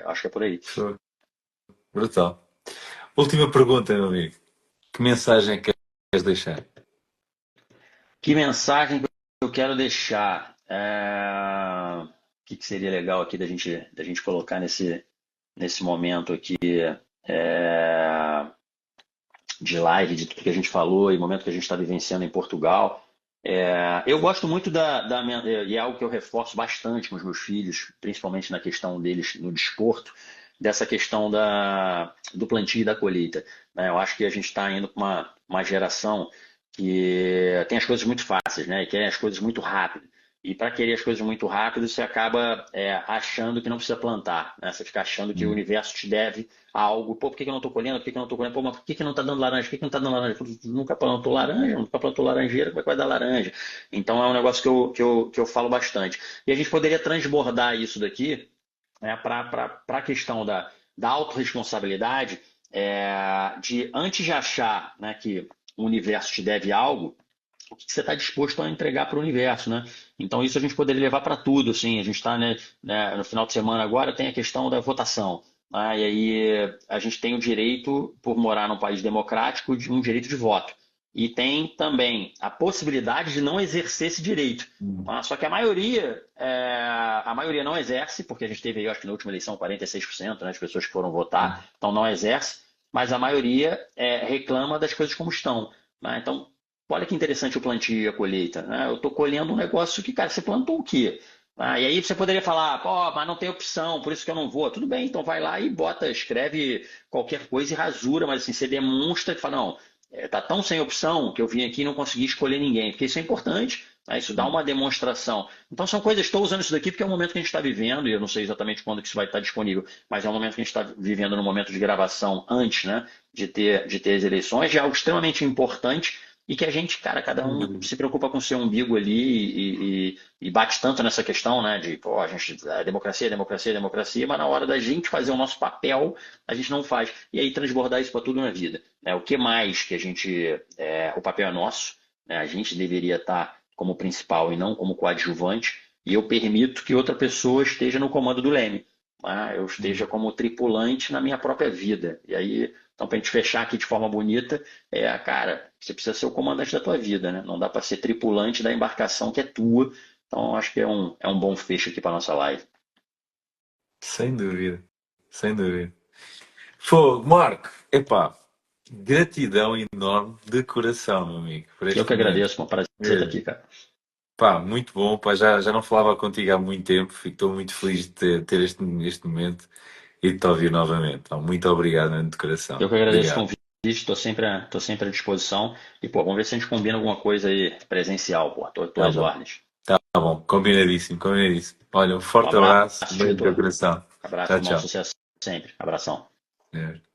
acho que é por aí. Show. Brutal. Última pergunta, meu amigo. Que mensagem é que queres deixar? Que mensagem que eu quero deixar? O que seria legal aqui da gente colocar nesse momento aqui é, de live, de tudo que a gente falou e momento que a gente está vivenciando em Portugal? Eu gosto muito e é algo que eu reforço bastante com os meus filhos, principalmente na questão deles no desporto, dessa questão do plantio e da colheita, né? Eu acho que a gente está indo para uma geração que tem as coisas muito fáceis, né? E quer as coisas muito rápido. E para querer as coisas muito rápido, você acaba achando que não precisa plantar, né? Você fica achando que o Hum. universo te deve algo. Pô, por que que eu não estou colhendo? Por que que eu não estou colhendo? Pô, mas por que que não está dando laranja? Por que que não está dando laranja? Pô, tu nunca plantou laranja, nunca plantou laranjeira, como é que vai dar laranja? Então é um negócio que eu falo bastante. E a gente poderia transbordar isso daqui, né, para a questão da autorresponsabilidade, de antes de achar, né, que o universo te deve algo, o que você está disposto a entregar para o universo, né? Então isso a gente poderia levar para tudo, assim. A gente está, no final de semana agora tem a questão da votação, né? E aí a gente tem o direito, por morar num país democrático, de um direito de voto. E tem também a possibilidade de não exercer esse direito. Hum. Tá? Só que a maioria não exerce, porque a gente teve aí, eu acho que na última eleição, 46%, né, das pessoas que foram votar, então não exerce, mas a maioria reclama das coisas como estão, né? Então, olha que interessante o plantio e a colheita, né? Eu estou colhendo um negócio que, cara, você plantou o quê? E aí você poderia falar, pô, mas não tem opção, por isso que eu não vou. Tudo bem, então vai lá e bota, escreve qualquer coisa e rasura, mas assim, você demonstra que fala, não, tá tão sem opção que eu vim aqui e não consegui escolher ninguém, porque isso é importante, né? Isso dá uma demonstração. Então são coisas, estou usando isso daqui porque é o momento que a gente está vivendo, e eu não sei exatamente quando que isso vai estar disponível, mas é o momento que a gente está vivendo no momento de gravação antes, né, de ter as eleições, de algo extremamente importante e que a gente, cara, cada Sem um dúvida. se preocupa com o seu umbigo ali e bate tanto nessa questão, né, de, pô, a gente, democracia, democracia, democracia, mas na hora da gente fazer o nosso papel, a gente não faz. E aí transbordar isso para tudo na vida, né? O que mais que a gente, o papel é nosso, né? A gente deveria estar como principal e não como coadjuvante, e eu permito que outra pessoa esteja no comando do leme, né? Eu esteja Hum. como tripulante na minha própria vida. E aí, então, para a gente fechar aqui de forma bonita, cara, você precisa ser o comandante da tua vida, né? Não dá para ser tripulante da embarcação que é tua. Então, acho que é um bom fecho aqui para nossa live. Sem dúvida. Sem dúvida. Fogo, Marco. Epá, gratidão enorme de coração, meu amigo, por Eu este que momento. agradeço, um prazer estar Mesmo. aqui, cara. Pá, muito bom. Pá, já não falava contigo há muito tempo. Estou muito feliz de ter este momento e de te ouvir novamente. Pá, muito obrigado, mesmo, de coração. Eu que agradeço o Obrigado. convite, estou sempre à disposição. E, pô, vamos ver se a gente combina alguma coisa aí presencial, pô. Tô Tá às bom. ordens. Tá bom. Combinadíssimo, combinadíssimo. Olha, um Um forte abraço, abraço. Beijo do Vitor. coração. Abraço, Tchau, irmão. tchau. Sucesso sempre. Abração. É.